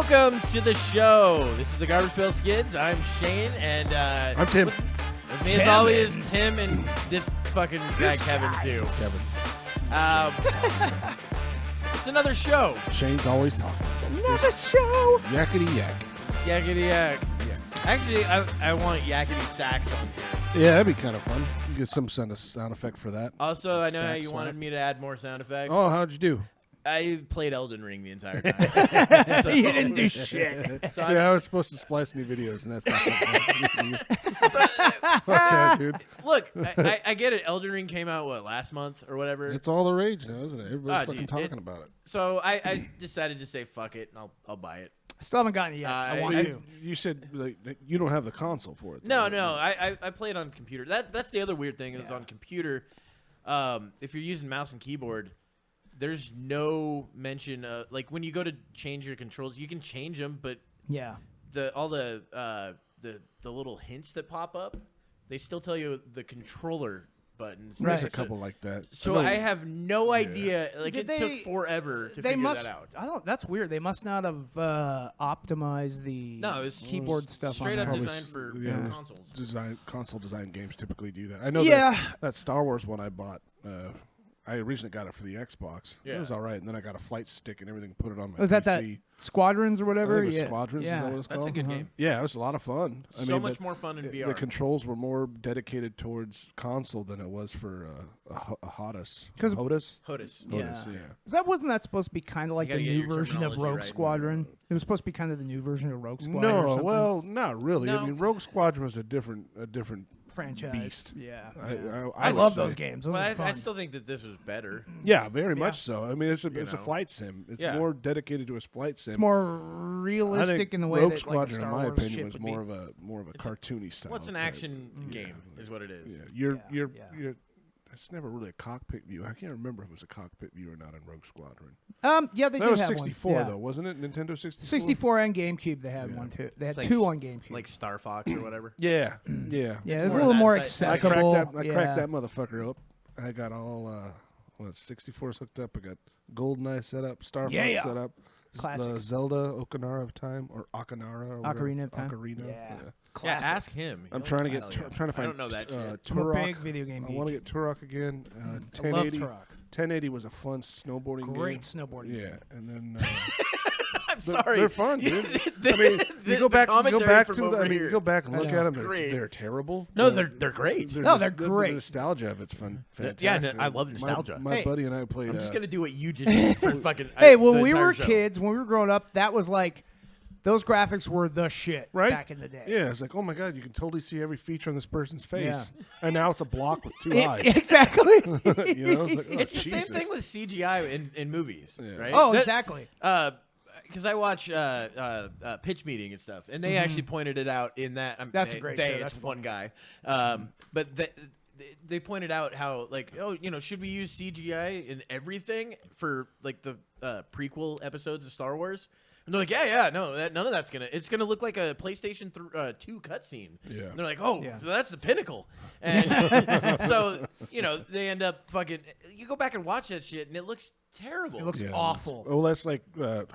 Welcome to the show. This is the Garbage Pale Skids. I'm Shane, and I'm Tim. With me as always is Tim and this fucking guy Kevin too. Kevin. It's another show. Shane's always talking. It's another show. Yakety yak. Yakety yak. Yeah. Actually, I want yakety sax on here. Yeah, that'd be kind of fun. Get some sound effect for that. Also, I know how you Sax wanted me to add more sound effects. Oh, how'd you do? I played Elden Ring the entire time. So, you didn't do shit. So I was supposed to splice new videos, and that's not Fuck that, dude. Look, I get it. Elden Ring came out, last month or whatever? It's all the rage now, isn't it? Everybody's fucking dude, talking about it. So I decided to say fuck it, and I'll buy it. I still haven't gotten it yet. I want to. You said you don't have the console for it. No. I play it on computer. That's the other weird thing is on computer. If you're using mouse and keyboard, there's no mention of, like, when you go to change your controls, you can change them, but all the little hints that pop up, they still tell you the controller buttons. There's a couple like that. So I have no idea. Like, it took forever to figure that out. That's weird. They must not have optimized the keyboard stuff. Straight on up there. designed for consoles. Console design games typically do that. I know that Star Wars one I bought. I originally got it for the Xbox. Yeah. It was all right, and then I got a flight stick and everything, put it on my PC. Was that Squadrons or whatever? I think it was Squadrons, is that what it's called? That's a good game. Yeah, it was a lot of fun. So much more fun in VR. The controls were more dedicated towards console than it was for a HOTAS. HOTAS? Yeah. Wasn't that supposed to be kind of like the new version of Rogue Squadron? It was supposed to be kind of the new version of Rogue Squadron. No, well, not really. No. I mean, Rogue Squadron was a different franchise. Beast. Yeah. I love those games. Those are fun. I still think that this was better. Yeah, very much so. I mean, it's a flight sim. It's more dedicated to its flight sim. It's more realistic in the way Rogue that Squadron, Star in my Wars opinion, was more of a cartoony style. What's an action game is what it is. Yeah. You're it's never really a cockpit view. I can't remember if it was a cockpit view or not in Rogue Squadron. Yeah, they did have one. That was 64 though, wasn't it? Nintendo 64. 64 and GameCube. They had one too. They had two on GameCube, like Star Fox or whatever. Yeah. It was a little more accessible. I cracked that motherfucker up. I got all 64s hooked up. I got GoldenEye set up, Star Fox set up. The Zelda Ocarina of Time or Ocarina of Time. Yeah, ask him. I'm trying to find. I don't know that shit. Turok. I'm a big video game geek. I want to get Turok again. I love Turok. 1080 was a fun snowboarding game. Great snowboarding game. Yeah, and then I'm sorry. They're fun, dude. I mean, you go back and look at them. They're terrible. No, they're great. They're great. The nostalgia of it's fun. Fantastic. Yeah, I love nostalgia. My buddy and I played. I'm just gonna do what you just did for fucking. When we were kids, when we were growing up, that was like. Those graphics were the shit back in the day. Yeah, it's like, oh my god, you can totally see every feature on this person's face, and now it's a block with two eyes. Exactly. It's the same thing with CGI in movies, right? Oh, exactly. Because I watch Pitch Meeting and stuff, and they actually pointed it out in that. That's a great show. It's one guy, but they pointed out how, like, should we use CGI in everything for like the prequel episodes of Star Wars? And they're like, no, none of that's it's gonna look like a PlayStation 2 cutscene. Yeah. And they're like, so that's the pinnacle. And so, they end up fucking. You go back and watch that shit, and it looks terrible. It looks awful. Oh, that's like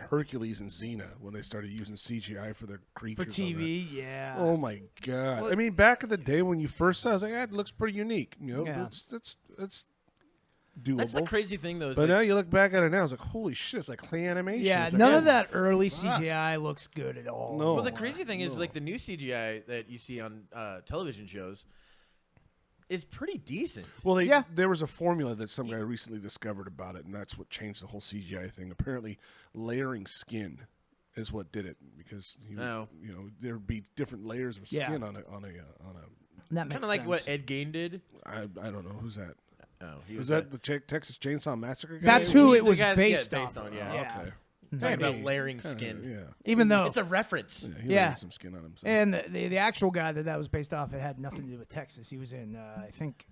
Hercules and Xena when they started using CGI for their creatures. For TV, yeah. Oh my god! Well, I mean, back in the day when you first saw, it, I was like, it looks pretty unique. It's doable. That's the crazy thing, though. But now you look back at it now, it's like, holy shit, it's like clay animation. Yeah, none of that early CGI looks good at all. No. Well, the crazy thing is, like, the new CGI that you see on television shows is pretty decent. Well, there was a formula that some guy recently discovered about it, and that's what changed the whole CGI thing. Apparently, layering skin is what did it, because there'd be different layers of skin on a. That kind of like what Ed Gein did. I don't know who's that. Oh, was that the Texas Chainsaw Massacre guy? That's who it was based on. Yeah. Okay. Talking about layering skin. Yeah. Even though it's a reference. Yeah, he layered some skin on himself. And the actual guy that was based off, it had nothing to do with Texas. He was in, I think,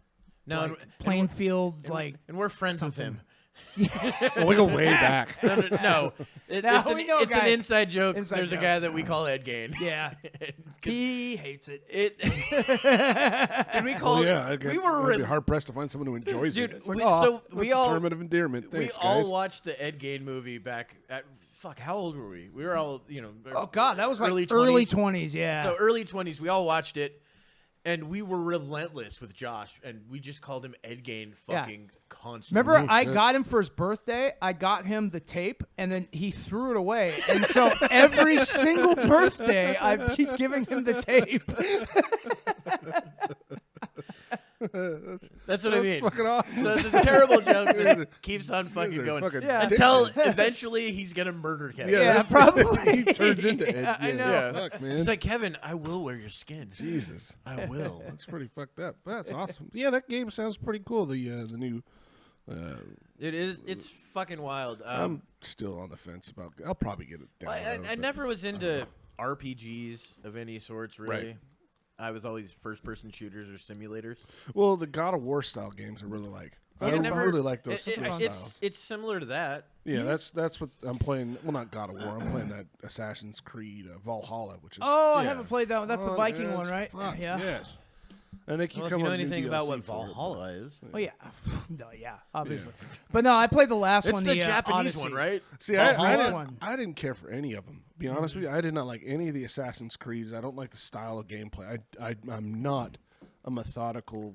Plainfield, and we're friends with him. Well, we go way back. No, it's an inside joke. There's a guy that we call Ed Gein. Yeah, he hates it. Can we call? We were hard pressed to find someone who enjoys it. It's like, so we all term of endearment. Thanks, we all watched the Ed Gein movie back at fuck, how old were we? We were all, Oh God, that was like early early 20s. Yeah. So early 20s, we all watched it, and we were relentless with Josh, and we just called him Ed Gain fucking constantly. Remember, I got him for his birthday. I got him the tape, and then he threw it away. And so every single birthday, I keep giving him the tape. That's what I mean. Fucking awesome. So it's a terrible joke that keeps on fucking going until eventually he's gonna murder Kevin. Yeah, probably. He turns into Ed. Yeah, I know. Yeah. Fuck, man. It's like, Kevin, I will wear your skin. Jesus, I will. that's pretty fucked up. But that's awesome. Yeah, that game sounds pretty cool. The new. It is. It's fucking wild. I'm still on the fence about. I'll probably get it down. I never was into RPGs of any sorts, really. Right. I was always first-person shooters or simulators. Well, the God of War style games I really like. I don't really like those styles. It's similar to that. Yeah, that's what I'm playing. Well, not God of War. I'm playing that Assassin's Creed Valhalla, which is. Oh, I haven't played that one. That's the Viking as one, right? Fuck, Yeah. Yes. And they keep Well, if coming you know with new anything about DLC what for it, Valhalla is. Oh yeah. No, yeah, obviously. But no, I played the last It's one. the The Japanese Odyssey. one, right? See, I didn't care for any of them. Be honest with you, I did not like any of the Assassin's Creeds. I don't like the style of gameplay. I'm not a methodical,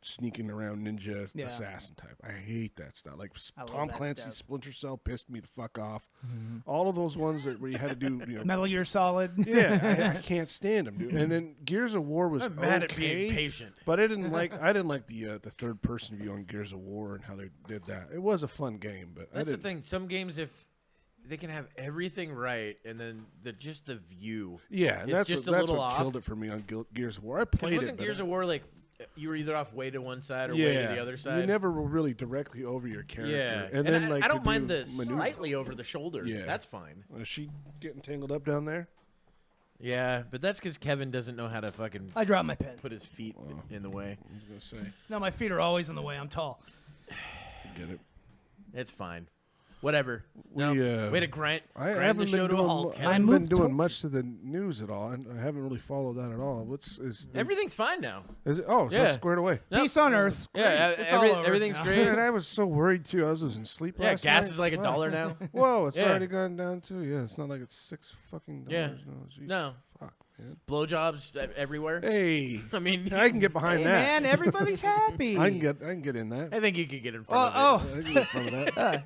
sneaking around ninja assassin type. I hate that stuff. Like Tom Clancy's stuff. Splinter Cell pissed me the fuck off. All of those ones where you had to do, Metal Gear Solid. yeah, I can't stand them, dude. And then Gears of War was I'm mad at being patient. but I didn't like the third person view on Gears of War and how they did that. It was a fun game, but That's the thing. Some games, if they can have everything right, and then just the view. Yeah, and it's that's what killed it for me on Gears of War. I played wasn't it. Gears of War like you were either off way to one side or way to the other side? You never were really directly over your character. Yeah, and then I don't mind the maneuver. slightly over the shoulder. Yeah, that's fine. Is she getting tangled up down there? Yeah, but that's because Kevin doesn't know how to fucking I dropped my pen. put his feet in the way. I was gonna say, No, my feet are always in the way. I'm tall. get it. It's fine. Whatever. We, Way to grind I the haven't show been to a doing. halt, I Kevin. haven't been doing much to the news at all, and I haven't really followed that at all. Everything's fine now. Is it? Oh, so Yeah. it's squared away. Peace on Earth. Yeah, It's all over everything's now. great. Man, I was so worried too. I was losing sleep Yeah, last gas night. is like Fuck. $1 now. Whoa, it's Yeah. already gone down too. Yeah, it's not like it's $6 fucking. Yeah. No, Jesus. No. Fuck, man. Blowjobs everywhere. Hey, I mean, I can get behind Hey, that. man, everybody's happy. I can get in that. I think you could get in front of it. I can get in front of that.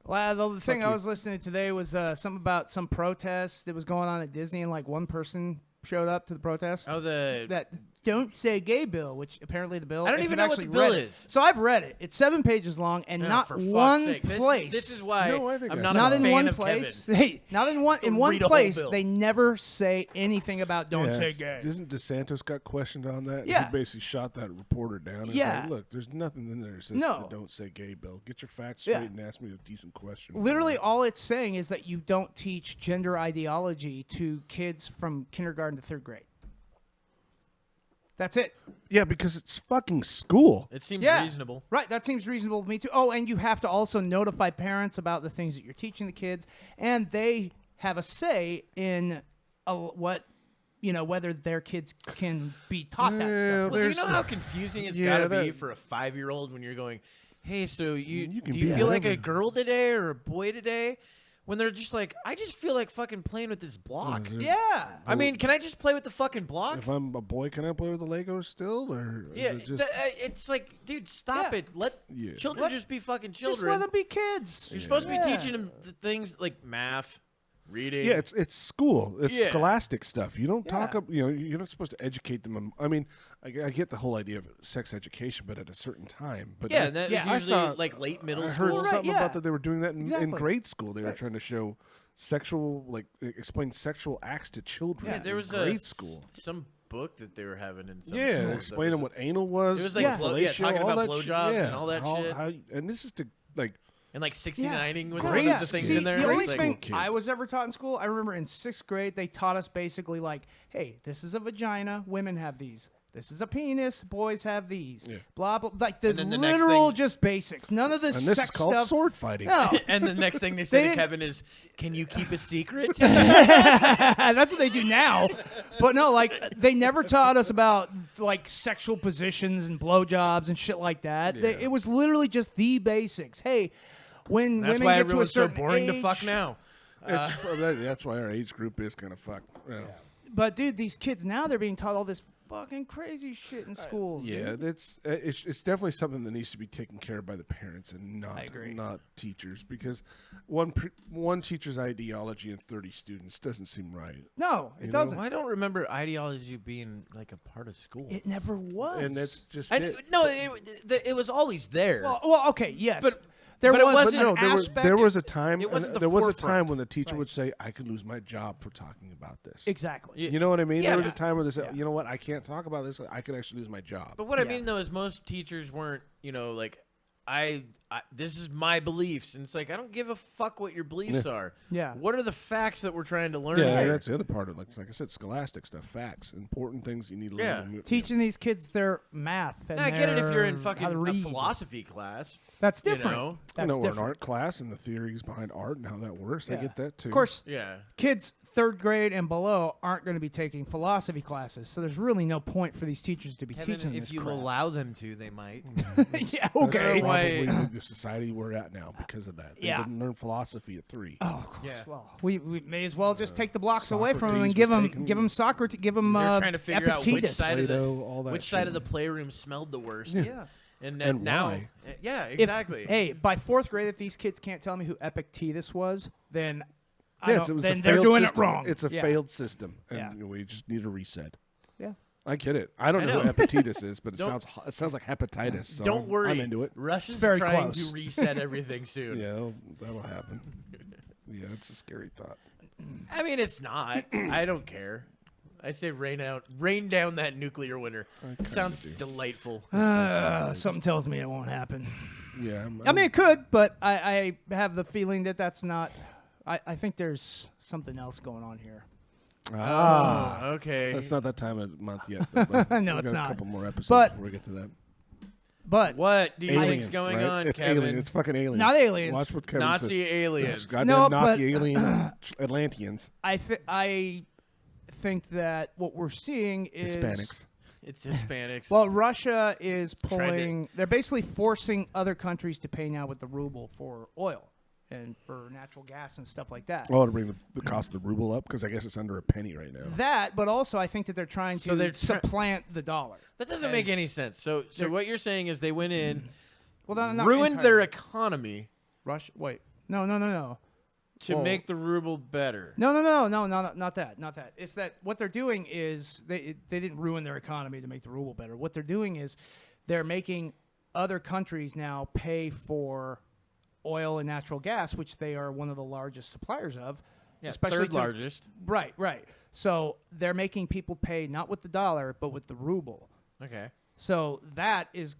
Well, the thing Fuck I you. was listening to today was something about some protest that was going on at Disney, and like one person showed up to the protest. Oh, That "Don't Say Gay" bill, which apparently the bill. I don't if even you've know what actually the bill read it- is. So I've read it. It's 7 pages long, and Oh, not for fuck's one sake. place. This is why No, I think I'm that's not not a in fan one of place. Kevin. Hey, not in one Read a whole place. bill. They never say anything about "Don't Yeah, say gay." Isn't DeSantis got questioned on that? Yeah. He basically shot that reporter down. It's Yeah. Like, look, there's nothing in there that says No. the "Don't Say Gay" bill. Get your facts straight Yeah. and ask me a decent question. Literally, all it's saying is that you don't teach gender ideology to kids from kindergarten to 3rd grade. That's it. Yeah, because it's fucking school. It seems Yeah. reasonable. Right, that seems reasonable to me too. Oh, and you have to also notify parents about the things that you're teaching the kids, and they have a say in whether their kids can be taught that Well, stuff. Well, do you There's- know how confusing it's Yeah, got to be that- for a 5-year-old when you're going, hey, so You can do you be feel like a whatever. girl today or a boy today? When they're just like, I just feel like fucking playing with this block. Yeah. I mean, can I just play with the fucking block? If I'm a boy, can I play with the Legos still, or is Yeah, it just it's like, dude, stop Yeah. it. Let Yeah. children just be fucking children. Just let them be kids. You're supposed to be Yeah. teaching them the things like math, reading. Yeah, it's school. It's Yeah. scholastic stuff. You don't talk Yeah. up. You're not supposed to educate them. I mean, I get the whole idea of sex education, but at a certain time. But yeah, and that Yeah, was I usually saw- like late middle I school. heard Right, something yeah. about that they were doing that in Exactly. grade school. They were trying to show sexual, explain sexual acts to children. Yeah, there in was grade school. some book that they were having in some Yeah, schools explain that them what anal was. It was like Yeah. talking all about that shit. blowjobs Yeah, and all that shit. And this is to And like 69ing was Great. one of the things See, in there. The only It's like, thing kids. I was ever taught in school, I remember in 6th grade, they taught us basically like, hey, this is a vagina, women have these. This is a penis, boys have these. Yeah. Blah, blah, like the And then the next literal thing- just basics. None of this and this sex is called stuff. sword fighting. No. and the next thing they say to didn't- Kevin is, "Can you keep a secret?" That's what they do now. But no, like they never taught us about like sexual positions and blowjobs and shit like that. Yeah. It was literally just the basics. Hey, when That's women why get to a everyone's so certain boring age, to fuck now. That's why our age group is kind of fucked. Yeah. But dude, these kids now they're being taught all this fucking crazy shit in schools. Yeah, dude. it's definitely something that needs to be taken care of by the parents and not teachers, because one teacher's ideology and 30 students doesn't seem right. No, it doesn't. I don't remember ideology being like a part of school. It never was. And that's just No, it was always there. Well, okay, yes. But there it was wasn't- an there aspect. was a time. It wasn't the there was a forefront. time when the teacher Right. would say, "I could lose my job for talking about this." Exactly. Yeah. You know what I mean? Yeah. There was a time where they said, "You know what? I can't talk about this. I could actually lose my job." But what I Yeah. mean though is most teachers weren't, like, I this is my beliefs, and it's like I don't give a fuck what your beliefs are. Yeah. What are the facts that we're trying to learn? Yeah, here? that's the other part of it. Like I said, scholastic stuff, facts, important things you need to Yeah. learn. Teaching these kids their math. And Now, I get it if you're in how fucking to a read. philosophy class. That's you different. know? That's We're in different. art class and the theories behind art and how that works. I Yeah. get that too. Of course, Yeah. kids 3rd grade and below aren't going to be taking philosophy classes, so there's really no point for these teachers to be Kevin, teaching if this you crap. allow them to, they might. Yeah, That's okay. probably the society we're at now because of that. They Yeah. didn't learn philosophy at 3. Oh, of course. Yeah. Well, we may as well just take the blocks away from them and Socrates give was them taken. Socrates, give them They're trying to figure out which Epictetus. side of Plato, all that which shit. side of the playroom smelled the worst. Yeah. And now, why? yeah, If- exactly. hey, by 4th grade, if these kids can't tell me who Epictetus was, then Yeah, it's a then failed they're doing system. it wrong. It's a Yeah. failed system, and Yeah. we just need a reset. Yeah. I get it. I don't I know know. who Epictetus is, but it Don't- sounds like hepatitis. So Don't worry, I'm into it. Russia's very trying close. to reset everything soon. Yeah, that'll happen. Yeah, it's a scary thought. I mean, it's not. I don't care. I say rain down that nuclear winter. Sounds delightful. Something tells me it won't happen. Yeah, I mean, it could, but I have the feeling that that's not. I think there's something else going on here. Okay. That's not that time of month yet. But No, we it's got not. A couple more episodes But- before we get to that. But What do you Aliens, think's going right? on, It's Kevin? aliens. It's fucking aliens. Not aliens. Watch what Kevin Nazi says. aliens. Goddamn No, Nazi but- alien Atlanteans, I think that what we're seeing is Hispanics. It's Hispanics. Well, Russia is Trying to- pulling. They're basically forcing other countries to pay now with the ruble for oil and for natural gas and stuff like that. Oh, to bring the cost of the ruble up, because I guess it's under a penny right now. That, but also I think that they're trying to So they're supplant the dollar. that doesn't make as- any sense. So what you're saying is they went in, Well, not ruined their entirely. economy Russia. Wait, no. to Whoa. make the ruble better. No, not that. It's that what they're doing is they didn't ruin their economy to make the ruble better. What they're doing is they're making other countries now pay for oil and natural gas, which they are one of the largest suppliers of. Yeah, especially third to- largest. Right. So they're making people pay not with the dollar, but with the ruble. Okay. So that is,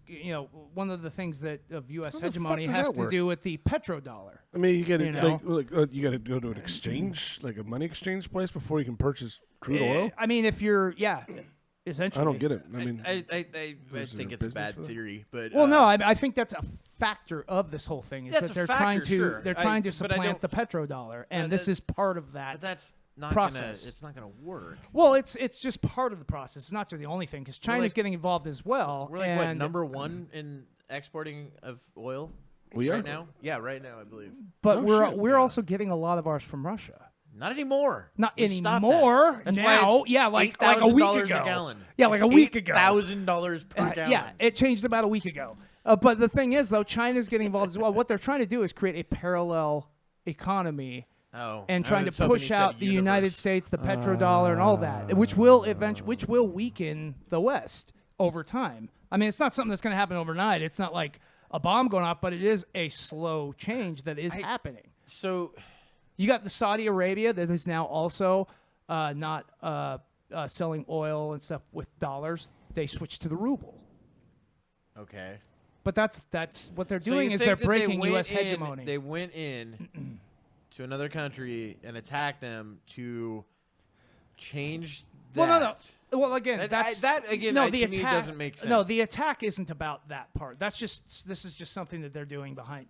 one of the things that of U.S. How the fuck hegemony does has that to work? do with the petrodollar. I mean, you got to You know? you got to go to an exchange, like a money exchange place, before you can purchase crude oil. I mean, if you're, essentially. I don't get it. I mean, I is think there it's a business bad for that? theory, but Well, no, I think that's a factor of this whole thing. Is That's that a they're factor, trying to sure. they're trying to but I supplant the don't- petrodollar, and Yeah, this that- is part of that. but that's not process. It's not gonna work. Well, it's just part of the process. It's not just the only thing because China's like- getting involved as well. We're like and, number one in exporting of oil. We are? right now. Yeah, right now I believe. But Oh, we're shit. we're also getting a lot of ours from Russia. Not anymore. Not We stopped anymore. that. That's why Now, it's yeah, like a week $8,000 ago. a gallon. Yeah, like a week ago. $8,000 per gallon. Yeah, it changed about a week ago. But the thing is, though, China's getting involved as well. What they're trying to do is create a parallel economy Oh, and I trying to was hoping push you said out the United universe. States, the petrodollar, and all that, which will weaken the West over time. I mean, it's not something that's going to happen overnight. It's not like a bomb going off, but it is a slow change that is happening. So You got the Saudi Arabia that is now also not selling oil and stuff with dollars. They switched to the ruble. okay. But that's what they're So doing you is think they're that breaking went U.S. in- hegemony. They went in to another country and attacked them to change that. Well, no. Well, again, to me doesn't make sense. No, the attack isn't about that part. This is just something that they're doing behind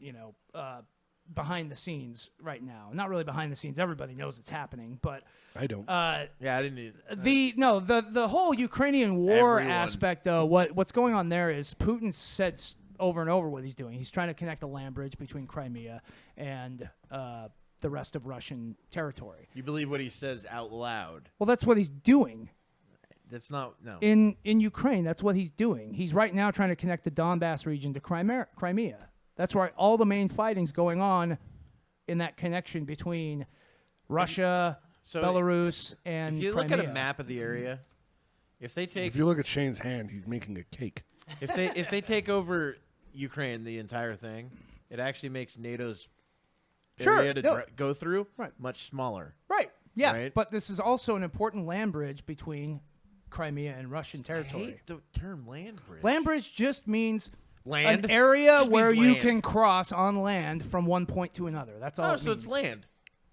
the scenes right now. Not really behind the scenes. Everybody knows it's happening, but I don't. Yeah, I didn't need the whole Ukrainian war Everyone. aspect though. What's going on there is Putin said over and over what he's doing. He's trying to connect the land bridge between Crimea and the rest of Russian territory. You believe what he says out loud? Well, that's what he's doing. That's not no. In Ukraine, that's what he's doing. He's right now trying to connect the Donbass region to Crimea. That's where all the main fighting's going on in that connection between Russia, Belarus, and if you Crimea. look at a map of the area, if you look at Shane's hand, he's making a cake. If they take over Ukraine, the entire thing, it actually makes NATO's area to go through much smaller. Right. Yeah. Right? But this is also an important land bridge between Crimea and Russian territory. I hate the term land bridge. Land bridge just means land? an area Just where means you land. can cross on land from one point to another. That's all. Oh, it so means. it's land.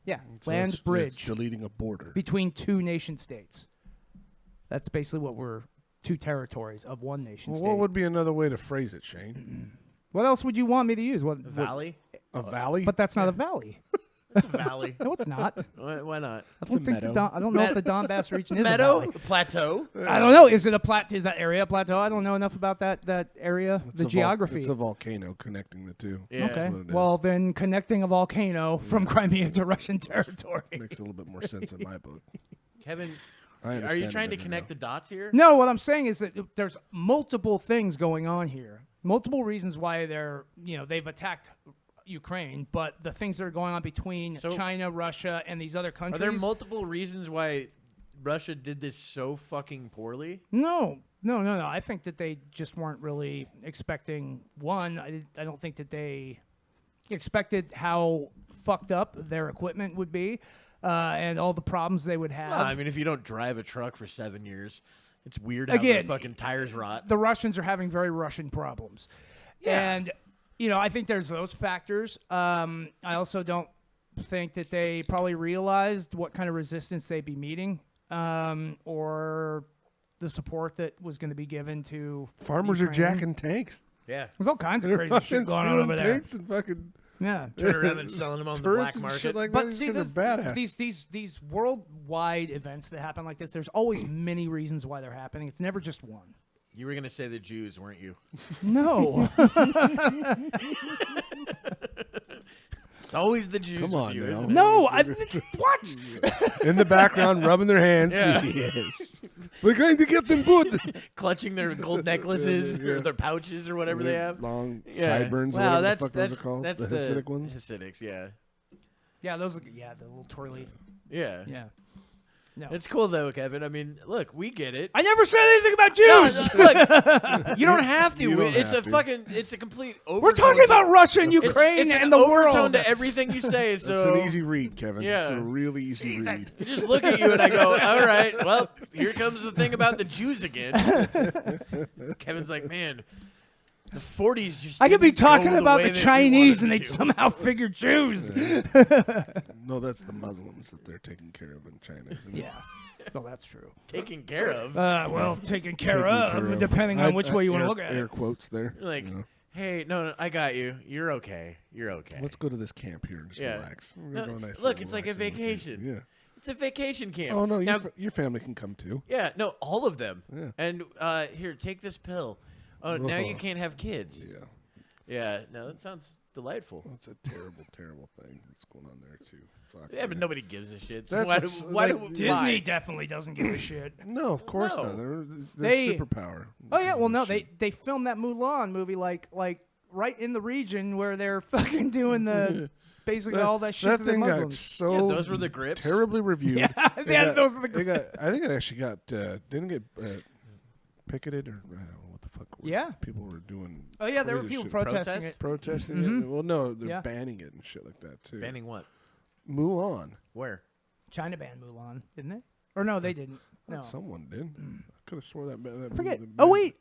Yeah, So land it's bridge deleting a border. between two nation states. That's basically what we're two territories of one nation state. What would be another way to phrase it, Shane? What else would you want me to use? What Valley? A valley? But that's not a valley. It's a valley. No, it's not. Why not? I don't think meadow. I don't know if the Donbass region is Meadow? a valley. Plateau? I don't know. Is it a plateau? Is that area a plateau? I don't know enough about that area, It's the geography. It's a volcano connecting the two. Yeah. Okay. That's what it is. Well, then connecting a volcano from Crimea to Russian territory. Makes a little bit more sense in my book. Kevin, I are understand you it trying to better connect now. the dots here? No, what I'm saying is that there's multiple things going on here. Multiple reasons why they've attacked Ukraine, but the things that are going on between China, Russia, and these other Are countries. there multiple reasons why Russia did this so fucking poorly? No. I think that they just weren't really expecting one. I don't think that they expected how fucked up their equipment would be and all the problems they would have. Well, I mean, if you don't drive a truck for 7 years, it's weird how Again, the fucking tires rot. The Russians are having very Russian problems. Yeah. And, I think there's those factors. I also don't think that they probably realized what kind of resistance they'd be meeting or the support that was going to be given to Farmers are Ukraine. jacking tanks. Yeah. There's all kinds of They're crazy fucking shit going on stealing over there. tanks and fucking Yeah. Turn around and selling them on the turrets black and market. shit like But that. see, they're badass. these worldwide events that happen like this, there's always many reasons why they're happening. It's never just one. You were going to say the Jews, weren't you? No. It's always the Jews. Come with on you, now. isn't it? No. What? In the background, rubbing their hands. Yeah. Yes. We're going to get them good. Clutching their gold necklaces or their pouches or whatever they have. Long Yeah. sideburns, Wow, whatever that's the fuck those are called. That's The Hasidic ones. Hasidics, yeah. Yeah, those are, the little twirly. Yeah. Yeah. No. It's cool though, Kevin. I mean, look, we get it. I never said anything about Jews. Look, you don't have to. You don't It's have a to. fucking. It's a complete. We're overtone talking to- about Russia and It's- Ukraine it's an and the overtone world. to everything you say. It's So an easy read, Kevin. It's Yeah. a really easy read. I just look at you and I go, all right, well, here comes the thing about the Jews again. Kevin's like, man, the 40s just. I could be didn't go talking about way the that we Chinese and wanted they'd to. somehow figure Jews. No, that's the Muslims that they're taking care of in China. Isn't it? Yeah. No, that's true. taken care of. Well, taken care Taken of, care of. depending on which way you want to look at Air it. quotes there. Like, you know. hey, no, I got you. You're okay. You're okay. Let's go to this camp here and just Yeah. relax. We're No, gonna go nice look, and it's like a relax and vacation. Yeah. It's a vacation camp. Oh no, now, your family can come too. yeah, no, all of them. Yeah. And here, take this pill. Oh, now you can't have kids. Yeah. Yeah, no, that sounds delightful. That's a terrible, terrible thing that's going on there too. Fuck. Yeah, but man. nobody gives a shit. So That's why do, what's- why like, do Disney why? definitely doesn't give a shit. No, of course No. not. They're They- superpower. Oh yeah, well no, Shit. they filmed that Mulan movie like right in the region where they're fucking doing the basically all that shit That to the thing got Muslims. so Yeah, those were the grips. terribly reviewed. Yeah, It yeah, got- those are the it got- I think it actually got didn't get picketed or I don't know what the fuck. Yeah. people were doing. Oh yeah, there were crazy people shit. protesting it. protesting Mhm. it. Well, no, they're Yeah. banning it and shit like that too. Banning what? Mulan. Where? China banned Mulan, didn't they? Or no, they didn't. No, Someone did. I could have swore that. I forget. that Oh banned- wait,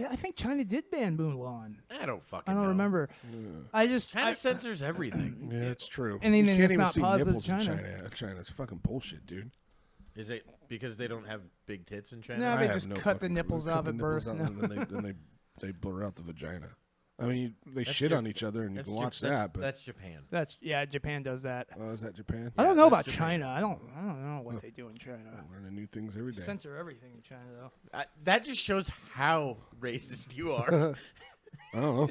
I think China did ban Mulan. I don't fucking I don't know. remember. Yeah. I just China censors everything. Yeah, it's true. Anything you can't that's even not see positive nipples China. in China. China's fucking bullshit, dude. Is it because they don't have big tits in China? No, I they have just no cut the fucking clue. nipples They cut off the at nipples birth. out No. and then they blur out the vagina. I mean, they That's shit Jap- on each other, and you That's can Jap- watch that's- that. But that's Japan. That's Japan does that. is that Japan? I don't Yeah, know that's about Japan. China. I don't know what they do in China. I'm learning new things every day. Censor everything in China though. That just shows how racist you are. I don't know.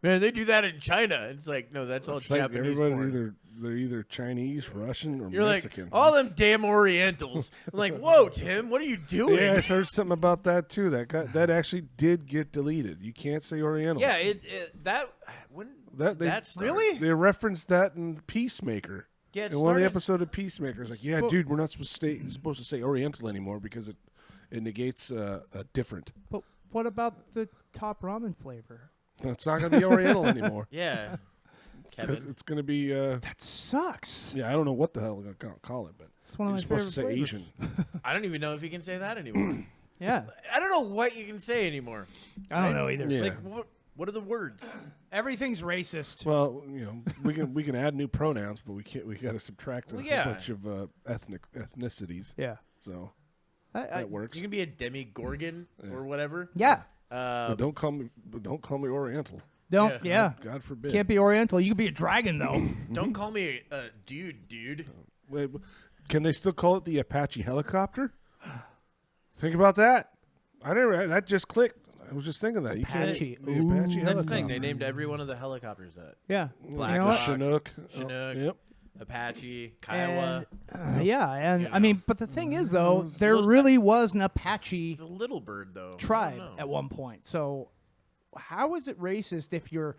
Man, they do that in China. It's like, no, that's all It's like Japanese everybody porn. they're either Chinese, Russian, or You're Mexican. like, all them damn Orientals. I'm like, whoa, Tim, what are you doing? Yeah, I heard something about that too. That actually did get deleted. You can't say Oriental. Yeah, when That they, that's Really? They referenced that in Peacemaker. Yeah, it in one of the started- episodes of Peacemaker, it's like, yeah, dude, we're not supposed to say Oriental anymore because it negates a different. But what about the top ramen flavor? It's not going to be Oriental anymore. Yeah, Kevin. It's going to be. That sucks. Yeah, I don't know what the hell they're going to call it, but It's one of you're my supposed to say favorite Asian. I don't even know if you can say that anymore. Yeah. I don't know what you can say anymore. I don't know either. Yeah. Like, what are the words? Everything's racist. Well, we can add new pronouns, but we can't. We got to subtract a Well, whole yeah. bunch of ethnicities. Yeah. So I, that works. You can be a demigorgon or whatever. yeah. But don't call me Oriental. Don't. Yeah. God forbid. Can't be Oriental. You could be a dragon though. Don't call me a dude. Wait, can they still call it the Apache helicopter? Think about that. That just clicked. I was just thinking that. You Apache. can't. The Ooh. Apache That's the helicopter. thing. They named every one of the helicopters that. Yeah. Black You know The what? Hawk. Chinook. Chinook. Yep. Apache, Kiowa. Yeah, and I mean, but the thing is, though, Those there little- really was an Apache The little bird, though. I don't tribe know. at one point. So, how is it racist if you're?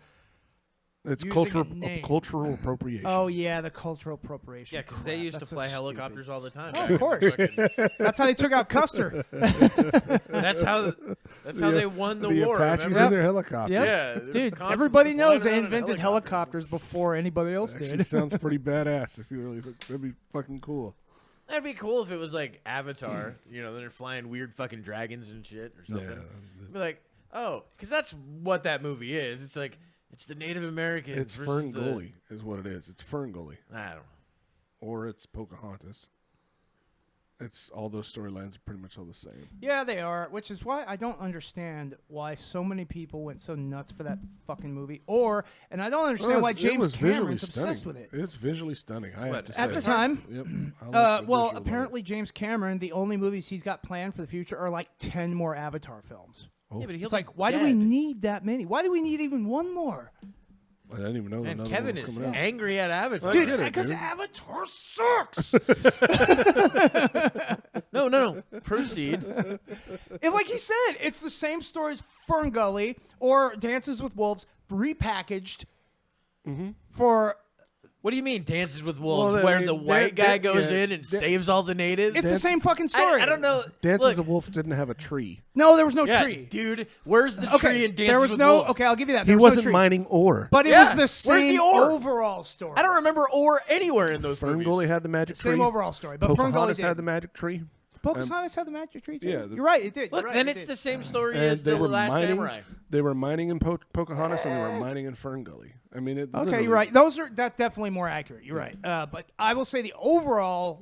It's Using a name. cultural appropriation. Oh yeah, the cultural appropriation. Yeah, because they crap. used to That's so fly stupid. helicopters all the time. Oh, of course. That's how they took out Custer. That's how they won the war. Apaches remember? in their helicopters. Yep. Yeah, they're Dude, constantly everybody flying knows they around in invented helicopters before anybody else Actually, did. sounds pretty badass. If you really look, that'd be fucking cool. That'd be cool if it was like Avatar. They're flying weird fucking dragons and shit or something. Yeah. Be like, oh, because that's what that movie is. It's like it's the Native Americans. It's versus Ferngully is what it is. It's Ferngully. I don't know. Or it's Pocahontas. It's all those storylines are pretty much all the same. Yeah, they are, which is why I don't understand why so many people went so nuts for that fucking movie. And I don't understand why James Cameron's obsessed with it. It's visually stunning. I have to say. At the time, Yep. I like the well, visual of it. apparently James Cameron, the only movies he's got planned for the future are like 10 more Avatar films. Oh. Yeah, but It's like, why do we need that many? Why do we need even one more? I didn't even know. And another Kevin one was is coming out. angry at Avatar. Dude, Dude, it, because dude. Avatar sucks. No. Proceed. And like he said, it's the same story as Ferngully or Dances with Wolves repackaged for. What do you mean, Dances with Wolves, Well, where they- the white guy goes yeah, in and saves all the natives? It's the same fucking story. I don't know. Dances Look, of Wolf didn't have a tree. No, there was no yeah, tree. dude. Where's the Okay, tree in Dances there was with no. Wolves? Okay, I'll give you that. He There was no wasn't tree. mining ore. But it Yeah, was the where's same the ore? overall story. I don't remember ore anywhere in those movies. Ferngully had the magic tree. Same overall story, but Ferngully Pocahontas did. had the magic tree. Pocahontas had the magic tree too. yeah, You're right. It did. Look, You're right, then it it's did. the same story And as they the were Last mining. Samurai. They were mining in Pocahontas and they were mining in Ferngully. I mean, it Okay, literally- you're right. That's definitely more accurate. You're right. But I will say the overall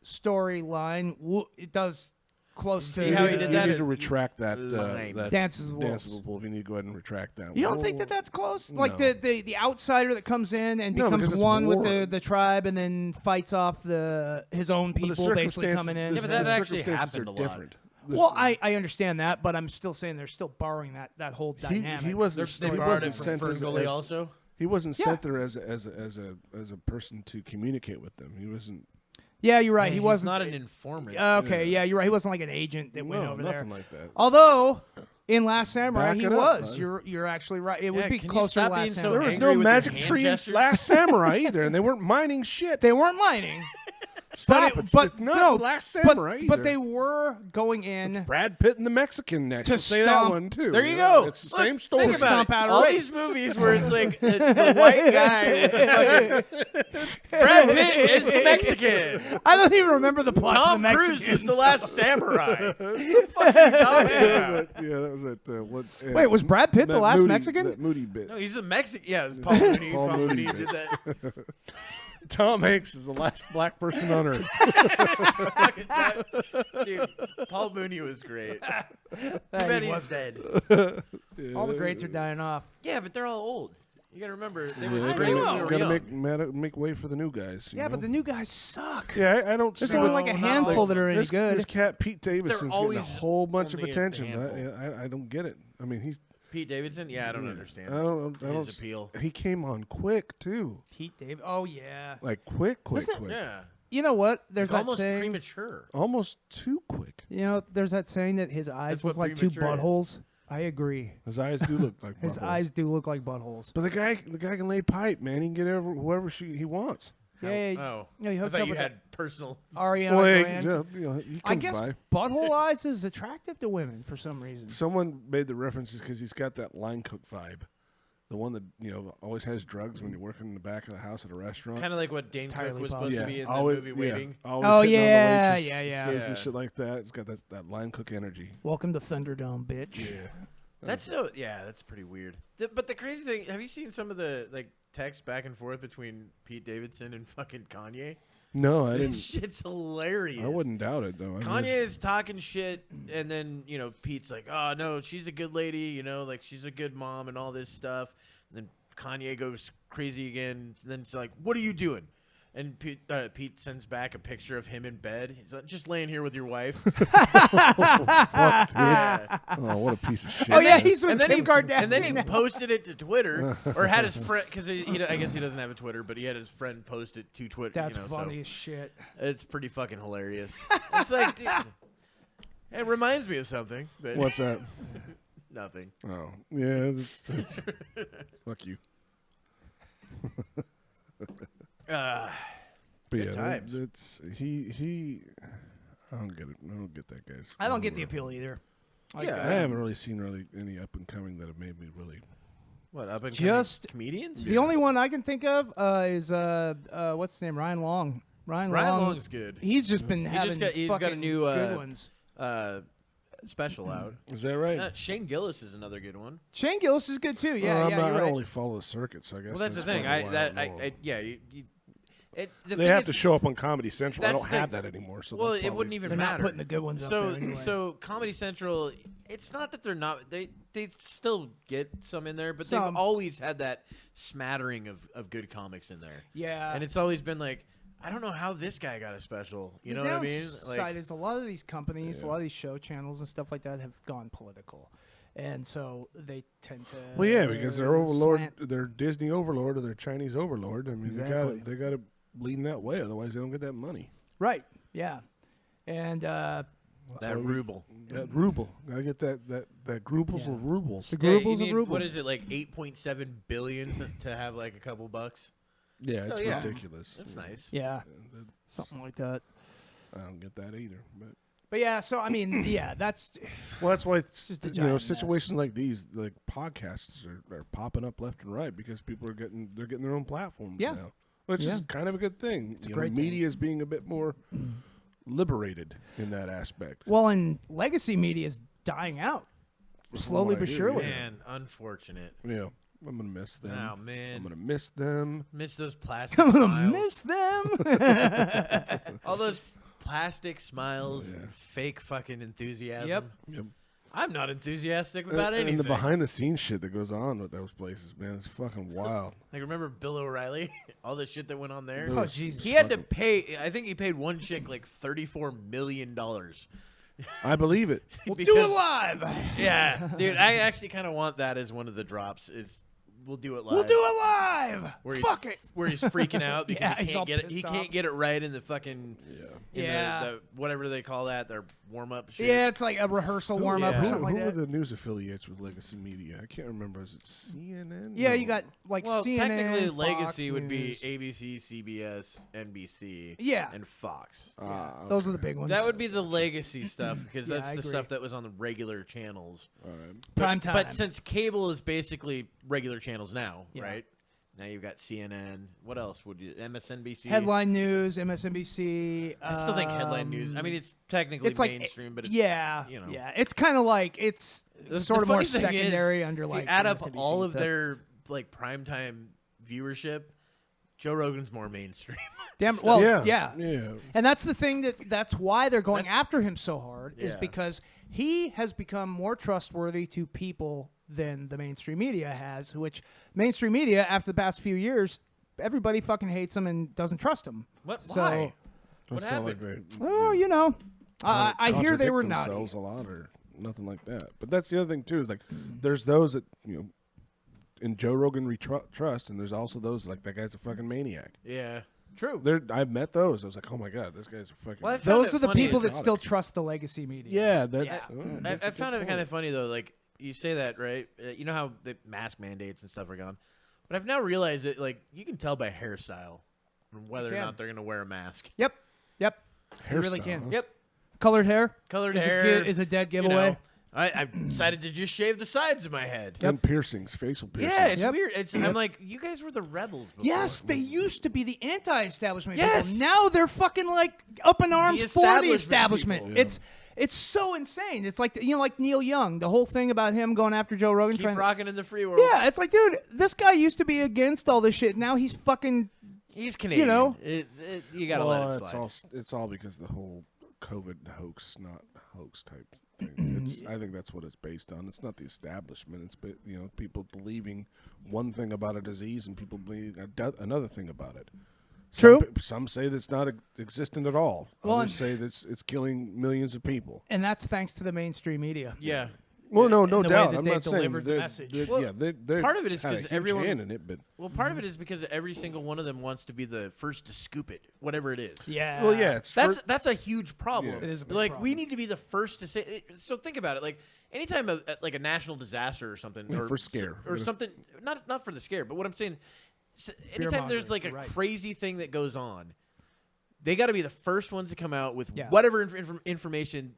storyline it does close to. See how he You did need that? to retract that. Line. that Dances with Dances Wolves. with Wolves. You need to go ahead and retract that. You don't think that that's close? Like No. the outsider that comes in and No, because becomes it's one with war. the tribe and then fights off his own people basically coming in. Yeah, but that the actually circumstances happened are a lot. different. Well, I understand that, but I'm still saying they're still borrowing that whole dynamic. He wasn't. They he borrowed wasn't it from sent as, Ferngully also. He wasn't Yeah. sent there as a person to communicate with them. He wasn't. Yeah, you're right. He He's wasn't not an informant. Okay, yeah, you're right. He wasn't like an agent that went No, over nothing there. like that. Although in Last Samurai Back he it up, was. bud. You're actually right. It would Yeah, be can you closer to stop being Last so There Samurai. was angry no with your magic hand tree in gestures? Last Samurai either, and they weren't mining shit. They weren't mining. Stop but it! but It's not no, Last Samurai but either. they were going in Brad Pitt and the Mexican next. To We'll say that stomp- one too. There you go. It's the Look, same story. Think about Stomp it. out a All race. these movies where it's like the white guy with the fucking Brad Pitt is the Mexican. I don't even remember the plot Tom to the Cruise Mexicans. is the Last Samurai. What the fuck are you talking about? Yeah, that was it. What, Wait, was Brad Pitt the that last Moody- Mexican? That Moody bit. No, he's a Mexican. Yeah, it was Paul Mooney. Paul Paul Mooney Mooney did. did that. Tom Hanks is the last black person on earth. Dude, Paul Mooney was great. Too He bad he's was. dead. All the greats are dying off. Yeah, but they're all old. You got to remember, they Yeah, were they're great when we were gotta young. make way for the new guys. you Yeah, but know? the new guys suck. yeah, I don't. There's see only what- like a not handful all. that are any this good. cat Pete Davidson's getting a always whole bunch of only a attention. handful. I don't get it. I mean, he's Pete Davidson? Yeah, I don't understand. I don't his appeal. He came on quick too. Pete David. Oh yeah. Like quick. Yeah. You know what? There's Like that almost saying. premature. Almost too quick. You know, there's that saying that his eyes That's look what like two premature is. buttholes. I agree. His eyes do look like His buttholes. eyes do look like buttholes. But the guy can lay pipe, man. He can get whoever he wants. Yeah. Oh. Yeah, he I hooked thought up you with had personal. Ariana Well, Grande. he I comes guess by. butthole eyes is attractive to women for some reason. Someone made the references because he's got that line cook vibe. The one that always has drugs when you're working in the back of the house at a restaurant. Kind of like what Dane Entirely Cook was possible. supposed to be in the always, movie Waiting. Always Oh, hitting on the yeah, waitresses yeah. and Yeah. shit like that. It's got that line cook energy. Welcome to Thunderdome, bitch. Yeah. That's that's pretty weird. But the crazy thing, have you seen some of the like texts back and forth between Pete Davidson and fucking Kanye? No, I This didn't. shit's hilarious. I wouldn't doubt it though. Kanye is talking shit, and then Pete's like, "Oh no, she's a good lady, like she's a good mom and all this stuff." And then Kanye goes crazy again. And then it's like, "What are you doing?" And Pete sends back a picture of him in bed. He's like, "Just laying here with your wife." Fuck, dude. Yeah. Oh, what a piece of shit. Oh yeah, man. he's with And then Kim Kardashian. And then he posted it to Twitter, or had his friend, because I guess he doesn't have a Twitter, but he had his friend post it to Twitter. That's so funny as shit. it's pretty fucking hilarious. It's like, dude, it reminds me of something. But What's that? nothing. Oh, yeah. It's fuck you. But Good yeah, times. it's he. I don't get it. I don't get that guy's. I don't get the appeal either. Like, Yeah. I haven't really seen any up and coming that have made me really. What, up and Just- comedians? The only one I can think of is what's his name? Ryan Long. Ryan Long's good. He's just been having he's got a fucking new, good ones. Special out. Is that right? Shane Gillis is another good one. Shane Gillis is good too. Yeah, Well, yeah, I you're don't right. really follow the circuit, so I guess. Well, that's the thing. probably why I don't know. The They thing have is, to show up on Comedy Central. I That's don't the have thing. that anymore. So Well, that's it probably- wouldn't even They're not matter. putting the good ones up So, there anyway. so Comedy Central, it's not that they're not. They still get some in there, but they've Some. always had that smattering of good comics in there. Yeah. And it's always been like, I don't know how this guy got a special. You know the what I mean? downside is a lot of these companies, a lot of these show channels and stuff like that have gone political, and so they tend to. Well, yeah, because they're overlord, slant- they're Disney overlord, or they're Chinese overlord. I mean, Exactly. they got to lean that way, otherwise they don't get that money. Right. Yeah. And that ruble. That ruble, gotta get that grubles of rubles. the Yeah, you rubles need- of rubles. What is it, like 8.7 billion to have like a couple bucks? Yeah, it's So, yeah. ridiculous. That's nice. Yeah. Something like that. I don't get that either. But yeah, so I mean, yeah, that's Well, that's why just a giant mess. situations like these, like podcasts, are popping up left and right because people are getting their own platforms Yeah. now, which Yeah. is kind of a good thing. It's a great thing. Media is being a bit more liberated in that aspect. well, and legacy media is dying out slowly what I but hear, surely. Man, unfortunate. Yeah, I'm gonna miss them. Oh man, I'm gonna miss them. miss those plastic I'm gonna smiles. miss them. All those plastic smiles Yeah. and fake fucking enthusiasm. Yep. Yep. I'm not enthusiastic about anything. And the behind the scenes shit that goes on with those places, man, it's fucking wild. Like, remember Bill O'Reilly? All the shit that went on there? Oh, Jesus. He had to pay, I think he paid one chick like $34 million. I believe it. We'll do it live. Yeah. Dude, I actually kind of want that as one of the drops is we'll do it live. We'll do it live. Where Fuck it. Where he's freaking out because Yeah, he he's all can't get it. pissed He off. can't get it right in the fucking Yeah. the whatever they call that, their warm up shit. Yeah, it's like a rehearsal warm up yeah. or Who, something who like were that. the news affiliates with Legacy Media? I can't remember. Is it CNN? Yeah, No. you got like Well, CNN, technically, Fox Legacy would be News. ABC, CBS, NBC, Yeah. and Fox. Those are the big ones. That would be the legacy stuff because Yeah, that's I the agree. stuff that was on the regular channels. All right. prime time. But since cable is basically regular channels now, Yeah. right? Now you've got CNN. What else would you? MSNBC. Headline News, MSNBC. I still think headline news. I mean, it's technically it's like mainstream, but it's, yeah, you know. yeah. It's kind of like it's sort of more funny thing is, secondary under if like you add up MSNBC all and of stuff. their like primetime viewership. Joe Rogan's more mainstream. Damn, well, yeah. yeah. And that's the thing that's why they're going after him so hard is Yeah. because he has become more trustworthy to people than the mainstream media has, which mainstream media after the past few years, everybody fucking hates him and doesn't trust him. What? So- Why? What happened? Like they Oh, you know, I hear they were contradict naughty. themselves a lot, or nothing like that. But that's the other thing too is like, there's those that in Joe Rogan we trust, and there's also those like that guy's a fucking maniac. Yeah. True. I've met those. I was like, oh my god, this guy's a fucking. Well, those are the people that still trust the legacy media. Yeah, I found it kind of funny though. Like you say that, right? You know how the mask mandates and stuff are gone, but I've now realized that like you can tell by hairstyle whether or not they're going to wear a mask. Yep. You Hairstyle, really can. huh? Yep. Colored hair. Colored is hair is a dead giveaway. I decided to just shave the sides of my head. And piercings, facial piercings. Yeah, it's weird. I'm like, you guys were the rebels before. Yes, they used to be the anti-establishment Yes. people. Now they're fucking like up in arms for the establishment. People. Yeah. It's so insane. It's like like Neil Young, the whole thing about him going after Joe Rogan. Keep rocking in the free world. Yeah, it's like, dude, this guy used to be against all this shit. Now he's fucking. He's Canadian. You gotta let it slide. It's all because the whole COVID hoax, not hoax type thing. I think that's what it's based on. It's not the establishment. It's people believing one thing about a disease and people believing another thing about it. True. Some say that's not existent at all. Others say that it's killing millions of people. And that's thanks to the mainstream media. Yeah. Well, no the way doubt. that I'm they've not saying delivered the message. they're part of it is had a 'cause huge everyone- hand in it, but Part of it is because every single one of them wants to be the first to scoop it, whatever it is. Yeah. well, yeah, it's That's a huge problem. Yeah. It is a big like problem. we need to be the first to say it. So think about it. Like anytime like a national disaster or something, or for scare. or something. Not for the scare, but what I'm saying. Anytime there's like a Right. crazy thing that goes on, they got to be the first ones to come out with Yeah. whatever information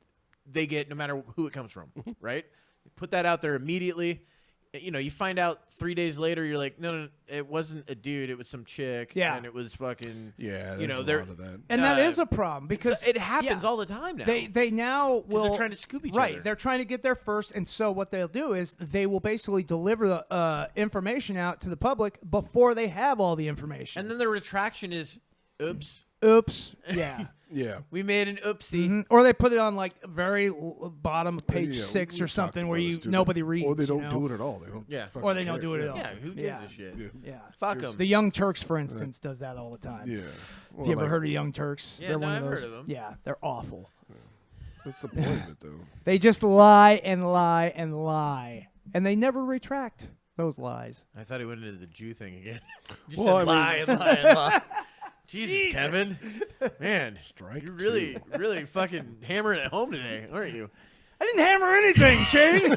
they get, no matter who it comes from. Right? Put that out there immediately. You find out 3 days later, you're like, no, it wasn't a dude, it was some chick, Yeah. and it was fucking, there's a a lot of that. And that is a problem because it happens all the time now. They now will. they're trying to scoop each right, other. they're trying to get there first, and so what they'll do is they will basically deliver the information out to the public before they have all the information. And then the retraction is, oops, oops, yeah. Yeah. we made an oopsie. Mhm. Or they put it on like very bottom of page Yeah, 6 we or something talked where about this, too. nobody reads. Or they don't you know? do it at all. They don't. Yeah. fucking Or they don't care. do it at Yeah. all. Yeah, who gives Yeah. a shit? Yeah. Yeah. Fuck them. The Young Turks, for instance, does that all the time. Yeah. Have you ever heard of Young Turks? Yeah, They're no, one of I've those. heard of 'em. Yeah, they're awful. That's the point of it, though. They just lie and lie and lie, and they never retract those lies. I thought he went into the Jew thing again. Just Well, said I lie and lie and lie. Jesus, Kevin. Man, Strike you're two. really fucking hammering it home today, aren't you? I didn't hammer anything, Shane.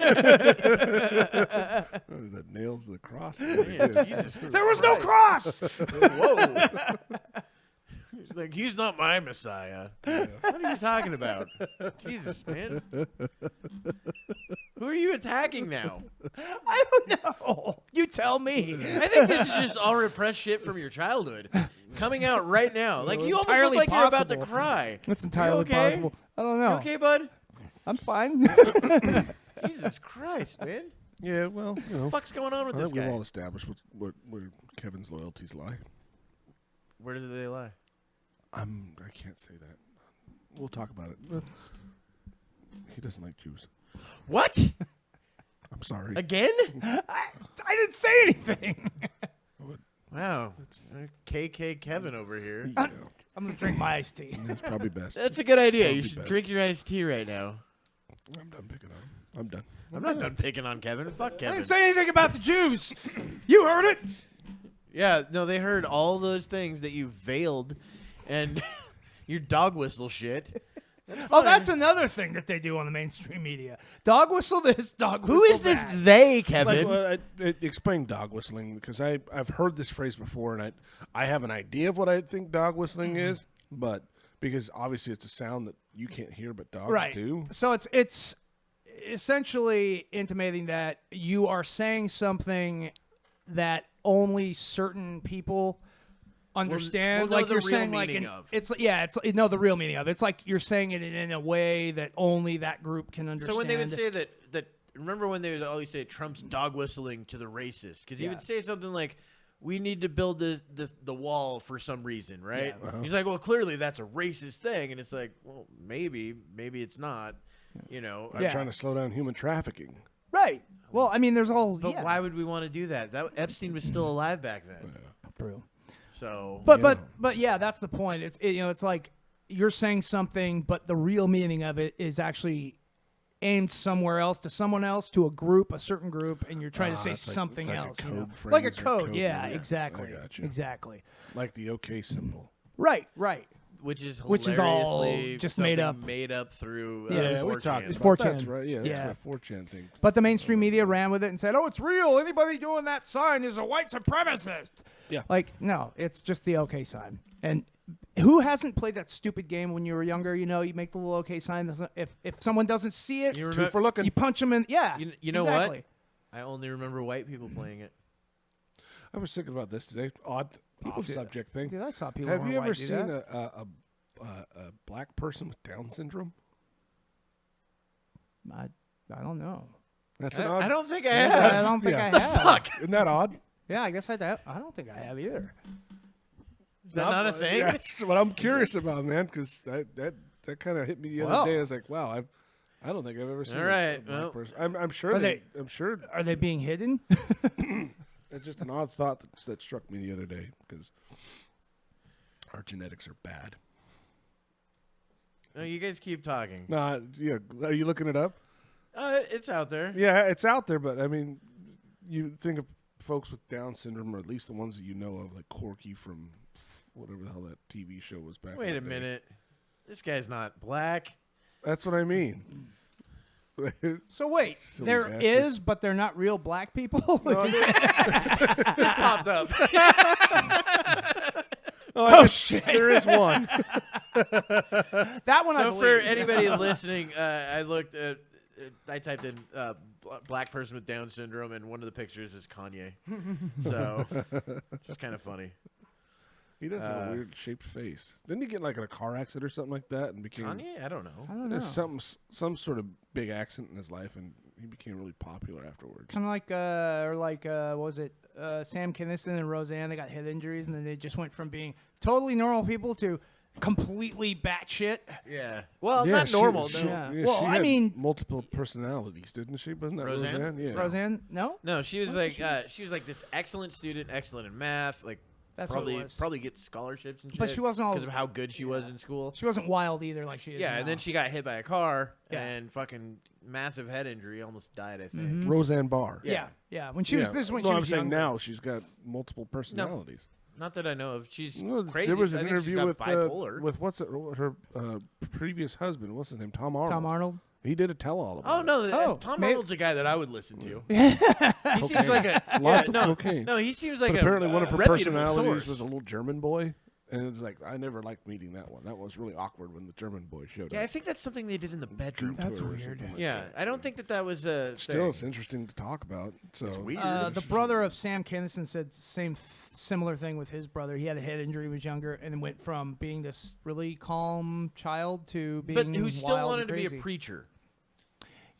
That nails the cross. Man, Jesus. There was no cross. Whoa. He's like, he's not my Messiah. What are you talking about? Jesus, man. Who are you attacking now? I don't know. You tell me. I think this is just all repressed shit from your childhood coming out right now. Like, you almost look entirely like you're about to possible. cry. That's entirely okay? possible. I don't You know. okay, bud? I'm fine. Jesus Christ, man. Yeah, well, What the fuck's going on with I this think we've guy? all established where Kevin's loyalties lie. Where do they lie? I can't say that. We'll talk about it. He doesn't like Jews. What? I'm sorry. Again? I didn't say anything. Wow. KK Kevin over here. Yeah, I'm gonna drink my iced tea. that's probably best. That's a good idea. You probably should best. drink your iced tea right now. I'm done picking on him. I'm done. I'm not done picking on Kevin. Fuck I Kevin. didn't say anything about the Jews. You heard it. Yeah, no, they heard all those things that you veiled and your dog whistle shit. Oh, that's another thing that they do on the mainstream media. Dog whistle this, dog whistle Who is this that. they, Kevin? Like, well, explain dog whistling because I've heard this phrase before and I have an idea of what I think dog whistling is, but because obviously it's a sound that you can't hear but dogs Right. do. So it's essentially intimating that you are saying something that only certain people understand. we'll know like the you're real saying, like meaning of. it's the real meaning of it. It's like you're saying it in a way that only that group can understand. So when they would say that remember when they would always say Trump's dog whistling to the racists because he would say something like, "We need to build the wall for some reason," right? Yeah. He's like, "Well, clearly that's a racist thing," and it's like, "Well, maybe it's not." You know, I'm trying to slow down human trafficking. right. Well, I mean, there's all. but why would we want to do that? That Epstein was still alive back then, True. so. But yeah, that's the point. It's like you're saying something, but the real meaning of it is actually aimed somewhere else, to someone else, to a certain group, and you're trying to say something like else. a code Like a phrase or code, yeah, word. exactly. I gotcha. Exactly. Like the OK symbol. Right. Which is all hilariously just something made up. through Yeah, we 4chan. talked It's about 4chan. That's right. Yeah, that's a 4chan thing. But the mainstream media ran with it and said, "Oh, it's real. Anybody doing that sign is a white supremacist." Yeah. Like, no, it's just the OK sign. And who hasn't played that stupid game when you were younger? You know, you make the little OK sign. If someone doesn't see it, You Two for looking. you punch them in. Yeah. You know exactly. what? I only remember white people playing it. I was thinking about this today. Off subject thing. Dude, I saw people. Have who you weren't ever white do seen that. a black person with Down syndrome? I don't know. That's an odd. I don't think I Yeah, have. I don't think yeah. I have. Fuck. Isn't that odd? Yeah, I guess I don't think I have either. Is that not a thing? That's what I'm curious about, man. Because that kind of hit me the other day. I was like, wow, I don't think I've ever seen All a right, black well. person. I'm sure I'm sure Are they being hidden? it's just an odd thought that struck me the other day because our genetics are bad. No, you guys keep talking. No, yeah. Are you looking it up? It's out there. Yeah, it's out there, but I mean, you think of folks with Down syndrome, or at least the ones that you know of, like Corky from whatever the hell that TV show was back. Wait in a the day. minute. This guy's not black. That's what I mean. So wait, Silly there bastard. is, but they're not real black people. It popped up. Oh shit! There is one. That one I So believe. for anybody listening, I looked at. I typed in black person with Down syndrome, and one of the pictures is Kanye. So, just kind of funny. He does have a weird shaped face. Didn't he get like in a car accident or something like that and became Kanye? I don't know. I don't know. there's some sort of big accident in his life and he became really popular afterwards. Kind of like what was it? Sam Kinison and Roseanne. They got head injuries, and then they just went from being totally normal people to completely batshit. Yeah. Well, Yeah, not normal. She, no. Yeah. yeah, Well, she I had mean- multiple personalities, didn't she? Wasn't that Roseanne? Roseanne? Yeah. Roseanne, no, No, she was like this excellent student, excellent in math, like that's what it probably was. probably get scholarships and shit. But she wasn't all- because of how good she was in school. She wasn't wild either, like she is. Yeah, now. and then she got hit by a car Yeah. and fucking massive head injury, almost died. I think. Roseanne Barr. Yeah. When she was, this is when she I'm was saying younger. now she's got multiple personalities. Not that I know of. She's Well, crazy. there was I an think she's interview got with bipolar. what's it, her previous husband. What's his name? Tom Arnold. Tom Arnold. He did a tell-all about Oh no! Oh, Tom maybe- Arnold's a guy that I would listen to. He seems like a Lots yeah, of no, cocaine. No, he seems it. like But a apparently one of her reputable personalities source. was a little German boy. And it's like, I never liked meeting that one. That was really awkward when the German boy showed Yeah, I up. think that's something they did in the bedroom. That's Tour or weird. something like Yeah, that. I don't think that was a Still, thing. it's interesting to talk about. So It's weird. The brother of Sam Kinison said similar thing with his brother. He had a head injury, was younger, and then went from being this really calm child to being but who still wild wanted and to be a crazy. preacher.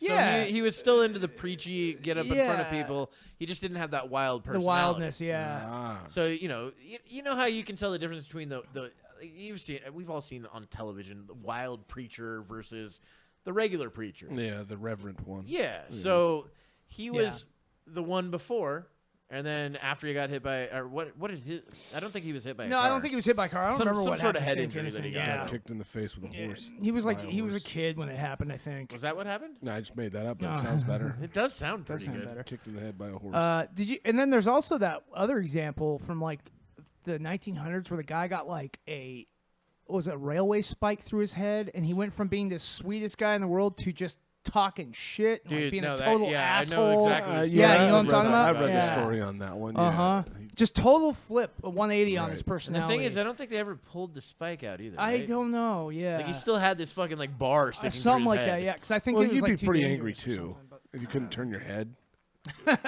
Yeah. So he was still into the preachy, get up in front of Yeah. people. He just didn't have that wild The personality. wildness, yeah. ah, So you know how you can tell the difference between the we've all seen on television the wild preacher versus the regular preacher. yeah, the reverent one. Yeah. So he was the one before, and then after he got hit by or what did his? I don't think he was hit by. No, a car. I don't think he was hit by a car. I don't remember some what sort of happened head to Sam injury that he Kinison. got. Yeah. Got kicked in the face with a horse. He was By like he was a horse. kid when it happened, I think. Was that what happened? No, I just made that up, but No. it sounds better. It does sound Does pretty sound good. better. Kicked in the head by a horse. Did you? And then there's also that other example from like the 1900s where the guy got like a railway spike through his head, and he went from being the sweetest guy in the world to just talking shit, and like Dude, being no, a that- total yeah, I know asshole. exactly what Yeah, you know what I'm I've talking read that- about? I've read Yeah. the story on that one. Uh huh. Yeah. Just total flip, a 180 on his Right. And the personality. thing is, I don't think they ever pulled the spike out either. I right? don't know. Yeah, Like he still had this fucking like bar sticking something through like his that. head. Yeah, because I think Well, it was you'd like be too pretty angry dangerous or too something, but- if you couldn't turn your head.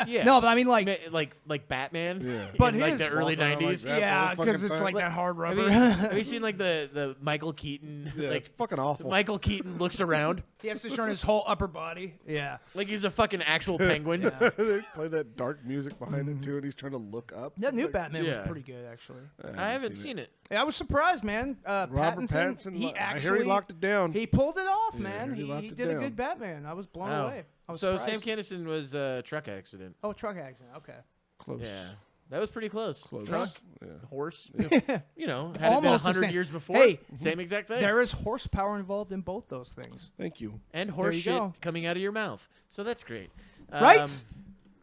Yeah. No, but I mean like. like Batman. Yeah. But in, like his- the early Walking around like '90s. that. Yeah, the whole because fucking it's time. like that hard Have rubber. have you seen like the Michael Keaton? Yeah, like it's fucking awful. Michael Keaton looks around He has to turn his whole upper body. Yeah. like he's a fucking actual penguin. They play that dark music behind it too, and he's trying to look up. That new Batman Yeah. was pretty good, actually. I haven't seen it. Yeah, I was surprised, man. Robert Pattinson, he I actually hear he locked it down. He pulled it off, Yeah, I man. heard he locked He it did a down. good Batman. I was blown Oh. away. I was So surprised. Sam Kinison was a truck accident. Oh, truck accident. Okay. Close. Yeah. That was pretty close. Truck, horse. You know, had Almost it been 100 same. years before, Hey, same exact thing. There is horsepower involved in both those things. Thank you. And horse you shit go. coming out of your mouth. So that's great. Right?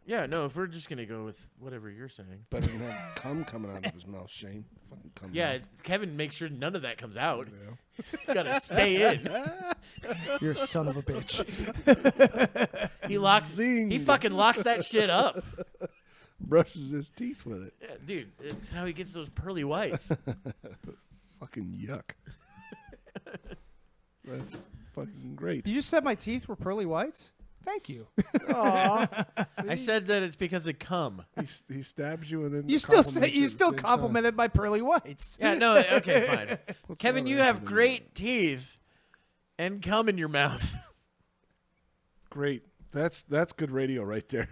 Yeah, no, if we're just going to go with whatever you're saying. Better than have cum coming out of his mouth, Shane. Fucking cum. Yeah, Kevin makes sure none of that comes out. You got to stay in. You're a son of a bitch. He fucking locks that shit up. Brushes his teeth with it. Yeah, dude, it's how he gets those pearly whites. Fucking yuck. That's fucking great. Did you said my teeth were pearly whites? Thank you. I said that it's because of cum. He stabs you and then You still compliments you at the still same complimented my pearly whites. Yeah, no, okay, fine. Kevin, all you that have happening? great teeth and cum in your mouth. time. Great. That's good radio right there.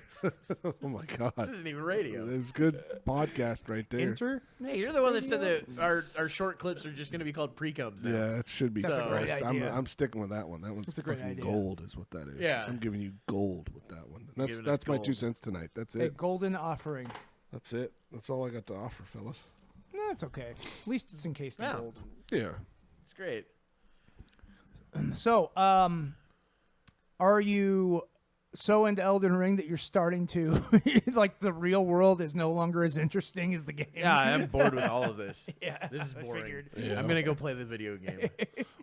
Oh my god. This isn't even radio. It's good podcast right there. Hey, you're the one that said that our short clips are just going to be called pre-cums now. Yeah, it should be. That's a great idea. I'm sticking with that one. That one's That's a great fucking idea. gold, is what that is. Yeah. I'm giving you gold with that one. Giving us That's my gold. 2 cents tonight. That's A it. golden offering. That's it. That's all I got to offer, fellas. No, it's okay. At least it's encased in Yeah. gold. Yeah. It's great. So, are you so into Elden Ring that you're starting to like the real world is no longer as interesting as the game? Yeah, I'm bored with all of this. Yeah, This is I boring. figured. Yeah. I'm going to go play the video game.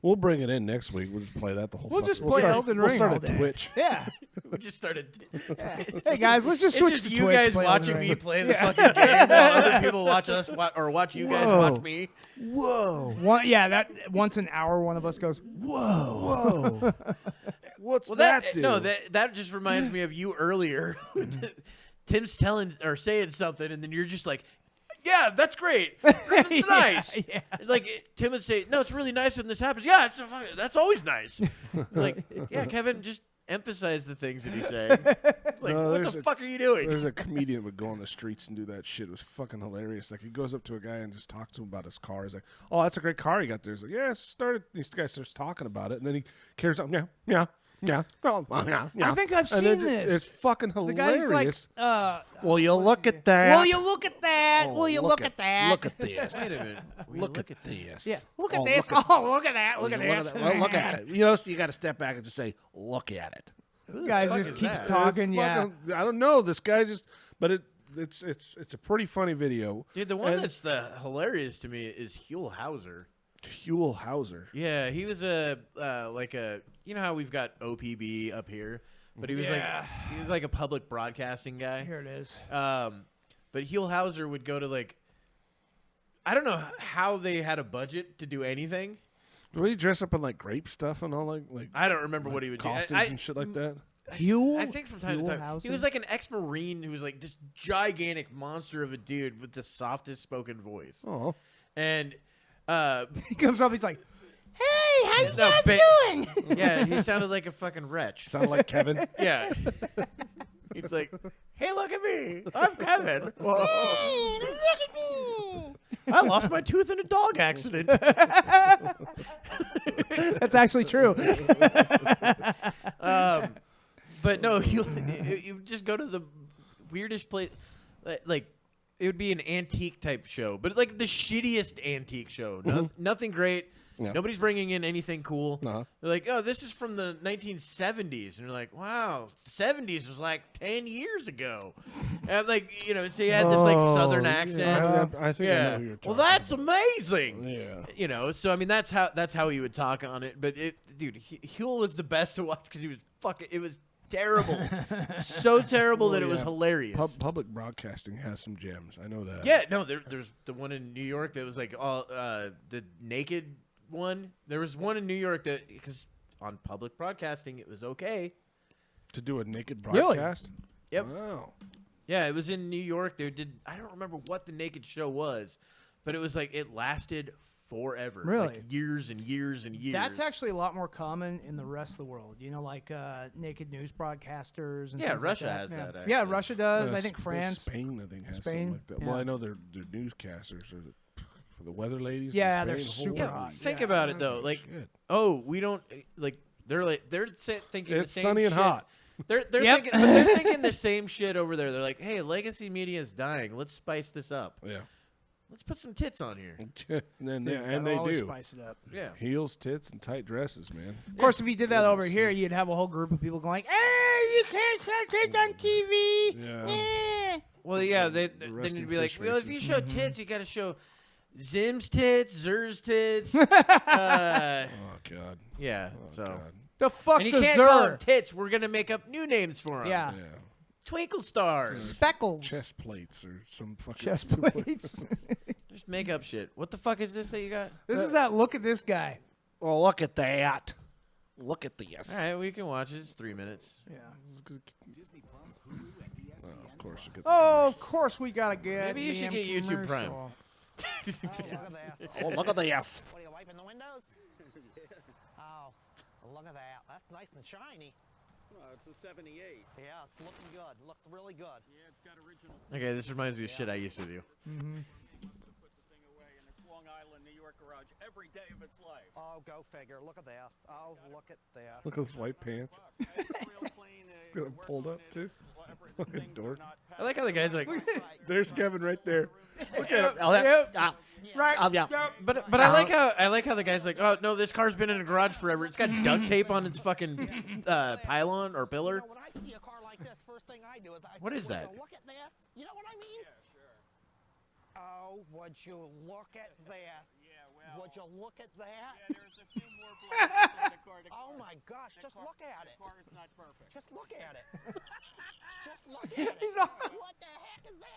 We'll bring it in next week. We'll just play that the whole. We'll fuck- just play start, Elden We'll Ring start all at day. Twitch. Yeah. We just started. Hey guys, let's just switch It's to just you Twitch. guys play watching Elden me Ring. play the fucking game while other people watch us or watch you guys Whoa. watch me. Whoa. That once an hour, one of us goes, Whoa. What's Well, that do? no, that just reminds me of you earlier. Tim's telling or saying something, and then you're just like, "Yeah, that's great. It's nice." yeah. Like Tim would say, "No, it's really nice when this happens." Yeah, that's always nice. Like, yeah, Kevin, just emphasize the things that he's saying. It's like, No, what there's the a- fuck are you doing? There's a comedian that would go on the streets and do that shit. It was fucking hilarious. Like, he goes up to a guy and just talks to him about his car. He's like, "Oh, that's a great car you got there." He's like, "Yeah, it started." This guy starts talking about it, and then he carries on, yeah. Oh, yeah. I think I've And seen this. It's fucking The hilarious. guy's like, Will you look at that? will you look at that? Oh, Will you look at that? Look at this. Wait a minute. Look at this. Yeah, look at Oh, this. Look at, Oh, look at that. Look at look this. Well, look at it. You know, so you got to step back and just say, "Look at it." The guy fuck just is keeps that? talking. It's Yeah. fucking- I don't know. This guy just, but it's a pretty funny video. Dude, the one And that's the hilarious to me is Huell Hauser. Huell Hauser. Yeah, he was like a you know how we've got OPB up here, but he was like a public broadcasting guy. Here it is. But Huell Hauser would go to like I don't know how they had a budget to do anything. Would he dress up in like grape stuff and all like I don't remember what he would costumes do. and shit like that? Huell. I think from time to time he was like an ex-marine who was like this gigantic monster of a dude with the softest spoken voice, Oh, and He comes up. He's like, "Hey, how you No, guys doing?" yeah, he sounded like a fucking wretch. sound like Kevin. Yeah. He's like, "Hey, look at me. I'm Kevin. Whoa. Look at me. I lost my tooth in a dog accident." That's actually true. But no, you just go to the weirdest place. Like, it would be an antique type show, but like the shittiest antique show. Nothing great. Yeah. Nobody's bringing in anything cool. Uh-huh. They're like, "Oh, this is from the 1970s," and you're like, "Wow, the 70s was like 10 years ago." And like, you know, so you had this like Southern accent. I think I know who you're talking Well, that's amazing. Yeah. You know, so I mean, that's how he would talk on it. But dude, Huell was the best to watch because he was fucking. It was terrible, so terrible that it was yeah. hilarious. Public broadcasting has some gems. I know that. Yeah, no, there's the one in New York that was like all the naked one. There was one in New York that because on public broadcasting it was okay. To do a naked Really? broadcast. Yep. Wow. Yeah, it was in New York. They did. I don't remember what the naked show was, but it was like it lasted forever. Really? like years and years and years. That's actually a lot more common in the rest of the world. You know, like naked news broadcasters. And Yeah, things Russia like that. has yeah. that, Yeah, actually. Russia does. I Well, think France. Spain, I think, has Spain, something like that. yeah. Well, I know they're newscasters or for the weather ladies. Yeah, in they're Spain, super holy hot. Think Yeah. about it though. Like, shit. oh, we don't like. They're thinking It's the same sunny and shit. hot. They're Yep. they're thinking the same shit over there. They're like, hey, legacy media is dying. Let's spice this up. Yeah. Let's put some tits on here. and Gotta they always do. Spice it up. Yeah. Heels, tits, and tight dresses, man. Of course, if you did that over here, you'd have a whole group of people going, "Hey, you can't show tits on TV." Yeah. Well, yeah, they need resting to be like, fish well, if you faces. show tits, you got to show Zim's tits, Zer's tits. Oh God. Yeah, Oh, so. God. The fuck's And you a can't call them Zer? tits. We're going to make up new names for them. Yeah. Yeah. Twinkle stars. Speckles. Chest plates or some fucking Chest stupid- plates. Just make up shit. What the fuck is this that you got? This is that look at this guy. Oh, look at that. Look at this. All right, we can watch it. It's 3 minutes. Yeah. Oh, of course. You get Oh, of course we gotta get. Maybe you should get YouTube Prime. oh, look at this. What are you wiping the windows? Oh, look at that. That's nice and shiny. It's a 78. Yeah, it's looking good. Looks really good. Yeah, it's got original. Okay, this reminds me of shit I used to do. Put the thing away in its Long Island, New York garage every day of its life. Oh, go figure. Look at that. Oh, look at that. Look at those white pants. Got them pulled up too. Fucking dork. I like how the guy's like, There's Kevin right there. Look at him. Right. but I like how the guy's like, oh no, this car's been in a garage forever. It's got duct tape on its fucking pylon or pillar. You know, when I see a car like this, first thing I do is I What say, is "Would that? you look at that? You know what I mean? Yeah, sure. Oh, would you look at that? Yeah, well. Would you look at that? Yeah, there's a few more blocks in the car. Oh my gosh, just look at it. The car is not perfect. Just look at it. Just look at it. He's all- What the heck is that?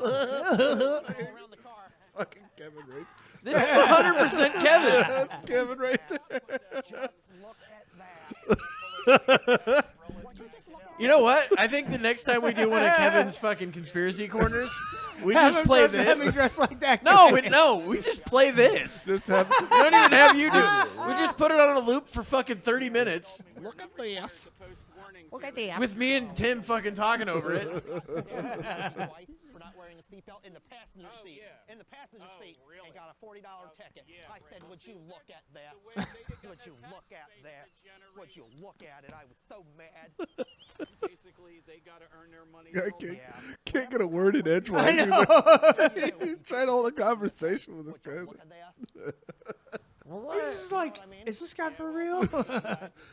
All around the car. Fucking Kevin right This is 100% Kevin. That's Kevin right there. Just look at that. Would you just look at You know what? I think the next time we do one of Kevin's fucking conspiracy corners, we Have just him play dress- have me this. dressed like that. No, we just play this. Just have, We don't even have you do it. We just put it on a loop for fucking 30 minutes look at this. Post warnings. Look at that. with me and Tim fucking talking over it. wife for not wearing a seatbelt in the passenger seat. yeah. In the passenger seat, really? and got a $40 ticket. yeah, I said, would you look at that? way they did Would you their look at taxes, that? they generate- Would you look at it? I was so mad. Basically, they got to earn their money. I the whole can't get a word in edgewise. He's trying to hold a conversation with this Would you guy. look at that? This is like, is this guy for real?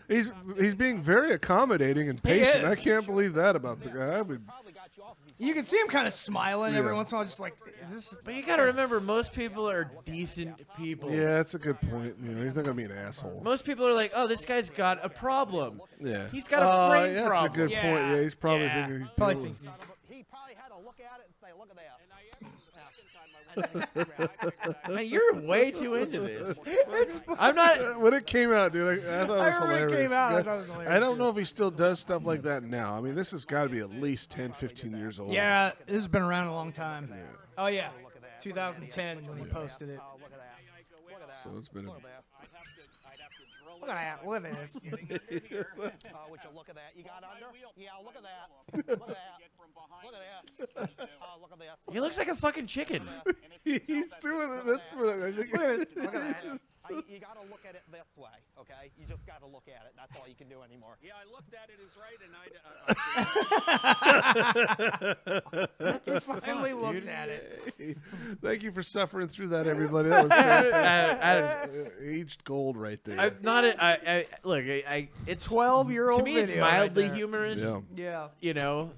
He's being very accommodating and patient. I is. can't believe that about the guy. I would, Probably got you off if you You can see him kind of smiling every Yeah. once in a while, just like, is this? But you gotta remember, most people are decent people. yeah, that's a good point. You know, he's not gonna be an asshole. Most people are like, oh, this guy's got a problem. Yeah, He's got a brain yeah, problem. That's a good Yeah. point. Yeah, he's probably Yeah. thinking he's Probably dealing thinks with- he's- He probably had to look at it and say, look at that. And I asked him the second time I went. Man, you're way too into this. I'm not. When it came out, dude, I thought it was I remember it hilarious. came out, I Yeah. thought it was hilarious, I don't too. know if he still does stuff like that now. I mean, this has got to be at least 10, 15 years old. Yeah, this has been around a long time. Oh yeah, 2010 when he posted it. Oh, look at that. Look at that. So it's been a- Look at that. I'd have to drill Look at that. Look at this. Oh, would you look at that? You got under? Yeah, look at that. Look at that. get from behind. Look at that. Oh, look at that. He looks like a fucking chicken. He's doing it. That's what I think. Look at this. Look at that. You got to look at it this way, okay? You just got to look at it. That's all you can do anymore. Yeah, I looked at it as right, and He finally looked at it. Thank you for suffering through that, everybody. That was fantastic. I, Aged gold right there. I'm not. Look. It's 12-year-old to me. It's video right mildly there. humorous. yeah. Yeah. You know.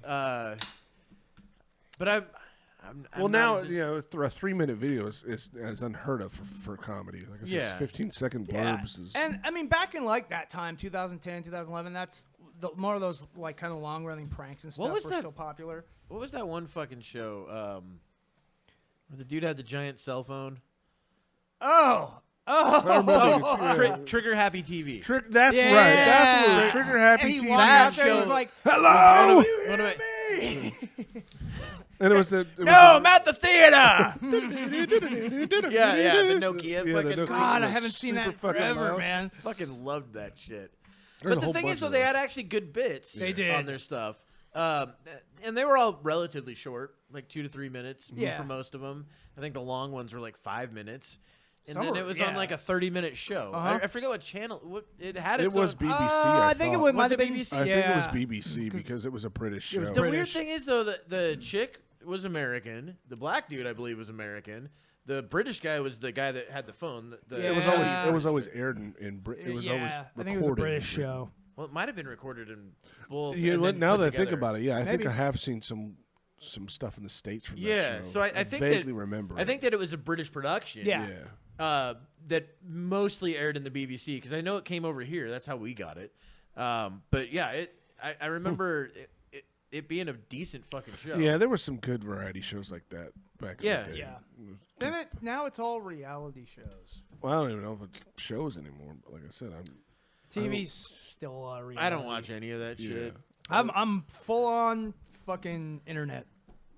But I'm Well, not now as- you know a 3-minute video is unheard of for comedy. Like I said, Yeah. it's 15-second blurbs. Is, And I mean, back in like that time, 2010, 2011, that's more of those like kind of long-running pranks and stuff What was were that? still popular. What was that one fucking show? Where the dude had the giant cell phone. Oh. Trigger Happy TV. That's Yeah. right. That's what it was. Trigger Happy And he TV. walked That out there, he was show- like, Hello. One of my- And it was the No, I'm at the theater. yeah, the Nokia. Yeah, the fucking Nokia. God, I Like, haven't seen super that in fucking forever, loud. man. fucking loved that shit. There's a But the whole thing bunch is, though, of they those. had actually good bits. They did. On their stuff, and they were all relatively short, like 2 to 3 minutes Yeah. for most of them. I think the long ones were like 5 minutes. And Some then were- it was yeah. on like a 30-minute show. Uh-huh. I forget what channel. What it had. It Its was own, BBC. I think it thought. might Was have it been BBC? I think it was Yeah. BBC because it was a British show. was The weird British. thing is though that the chick was American. The black dude, I believe, was American. The British guy was the guy that had the phone. It was always aired in Britain. It was always I recorded. think it was a British show. Well, it might have been recorded in both. Yeah, and then now put that I think together. about it, yeah, I think Maybe. I have seen some stuff in the States from Yeah, that show. so I think vaguely that, remember. I think that it was a British production. Yeah. Yeah. That mostly aired in the BBC because I know it came over here. That's how we got it. But yeah, I remember it being a decent fucking show. Yeah, there were some good variety shows like that back Yeah. in the day. Yeah. Then now it's all reality shows. Well, I don't even know if it's shows anymore. But like I said, TV's still a lot of reality. I don't watch any of that shit. I'm full on fucking internet.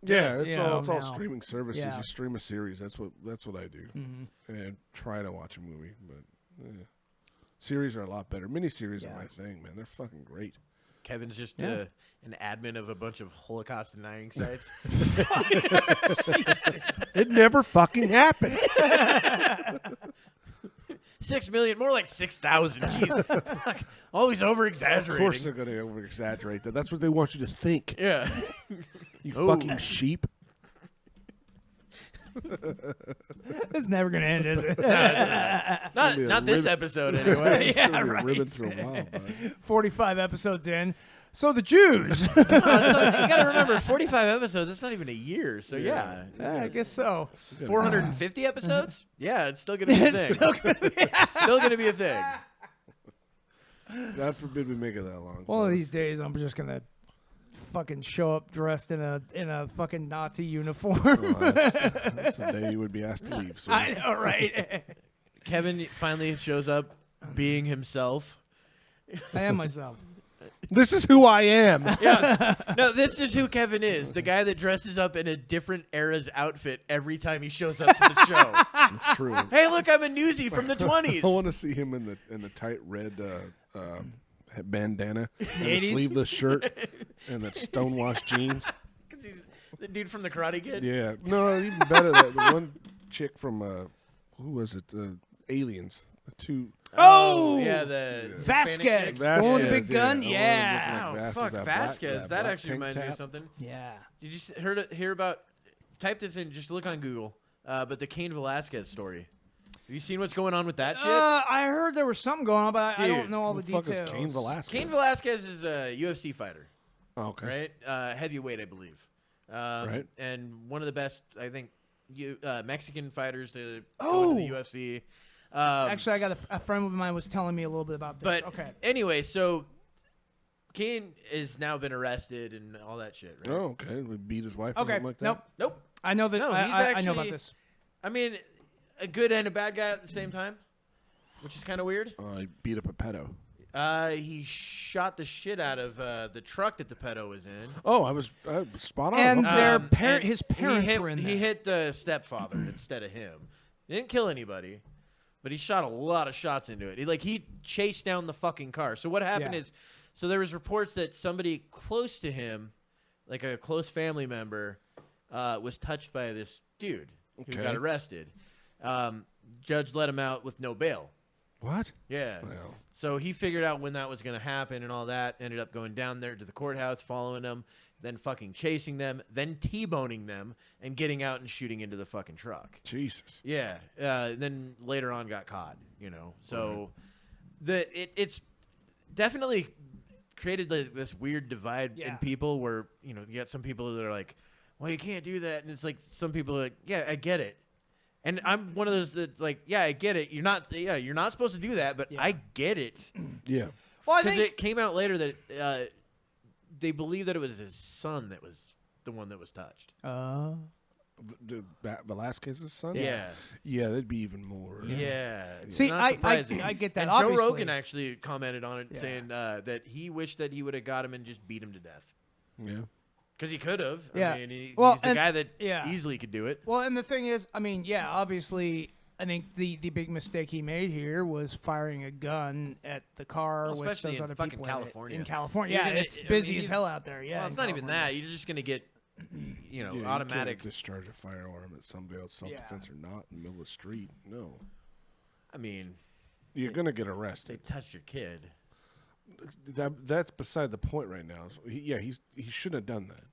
Yeah, it's Yeah, all now. streaming services. Yeah. You stream a series. That's what I do. And try to watch a movie, but series are a lot better. Miniseries are my thing, man. They're fucking great. Kevin's just Yeah. an admin of a bunch of Holocaust denying sites. It never fucking happened. 6 million, more like 6,000. Jeez, Fuck. Always over Of course, they're exaggerating. going to over exaggerate that. That's what they want you to think. Yeah. You Oh. fucking sheep. It's never gonna end, is it? Not this episode anyway. It's Yeah, gonna be right. ribbon through a while, bud. 45 episodes in. So the Jews. You gotta remember, 45 episodes. That's not even a year. So yeah, I guess so. 450 episodes. Yeah, it's still gonna be a thing. It's still gonna be. Still gonna be a thing. God forbid we make it that long. One of fellas. these days, I'm just gonna fucking show up dressed in a fucking Nazi uniform. Well, that's the day you would be asked to leave. So I know, right? Kevin finally shows up, being himself. I am myself. this is who I am. Yeah. No, this is who Kevin is. The guy that dresses up in a different era's outfit every time he shows up to the show. It's true. Hey, look, I'm a newsie from the I 20s. want to see him in the tight red bandana, and the 80s? sleeveless shirt, and the stonewashed jeans. 'Cause he's the dude from the Karate Kid. Yeah, no, even better. The one chick from who was it? Aliens. The two. Oh, yeah, the Hispanic Vasquez. chick. The one with the big Vasquez, gun? the one Yeah. looking like Oh, fuck, that Vasquez. black- That black actually tank reminds me of top. something. Yeah. Did you hear about? Type this in. Just look on Google. But the Cain Velasquez story. Have you seen what's going on with that shit? I heard there was something going on, but I Dude, don't know all Who the the fuck details. is Cain Velasquez? Cain Velasquez is a UFC fighter, Oh, okay. right? Heavyweight, I believe. Right. And one of the best, I think, Mexican fighters to go Oh. into the UFC. Actually, I got a friend of mine was telling me a little bit about this. But okay. anyway, so Cain has now been arrested and all that shit, right? Oh, okay. We beat his wife or Okay. something like that? Nope. Nope. I know that. No, he's I know about actually- this. I mean, a good and a bad guy at the same time, which is kind of weird. He beat up a pedo. He shot the shit out of the truck that the pedo was in. Oh, I was spot on. And Okay. their And his parents were in He there. hit the stepfather instead of him. He didn't kill anybody, but he shot a lot of shots into it. He chased down the fucking car. So what happened Yeah. is, so there was reports that somebody close to him, like a close family member, was touched by this dude who Okay. got arrested. Judge let him out with no bail. What? Yeah. Well. So he figured out when that was going to happen and all that. Ended up going down there to the courthouse, following them, then fucking chasing them, then T-boning them, and getting out and shooting into the fucking truck. Jesus. Yeah. Then later on got caught, So it's definitely created this weird divide in Yeah. people where, you got some people that are like, well, you can't do that. And it's like some people are like, yeah, I get it. And I'm one of those that like, yeah, I get it. You're not supposed to do that, but I get it. Yeah. Well, I Because think it came out later that they believe that it was his son that was the one that was touched. Velasquez's son? Yeah. Yeah, that'd be even more. Yeah. It's See, not I surprising. get that. And Obviously. Joe Rogan actually commented on it, Yeah. saying that he wished that he would have got him and just beat him to death. Yeah. Because he could have. Yeah. I mean, he's Well, a and- guy that yeah. easily could do it. Well, and the thing is, I mean, yeah, obviously, I think the big mistake he made here was firing a gun at the car Well, with especially those in other fucking people in it. California. In California, You're yeah, gonna- it's I mean, busy as he's- hell out there. Yeah, Well, it's in not even California. that. You're just going to get you know, Yeah, automatic. You can't discharge a firearm at somebody else, self-defense or not, in the middle of the street. No. I mean, You're going to get they arrested. touched your kid. That's beside the point right now. He shouldn't have done that.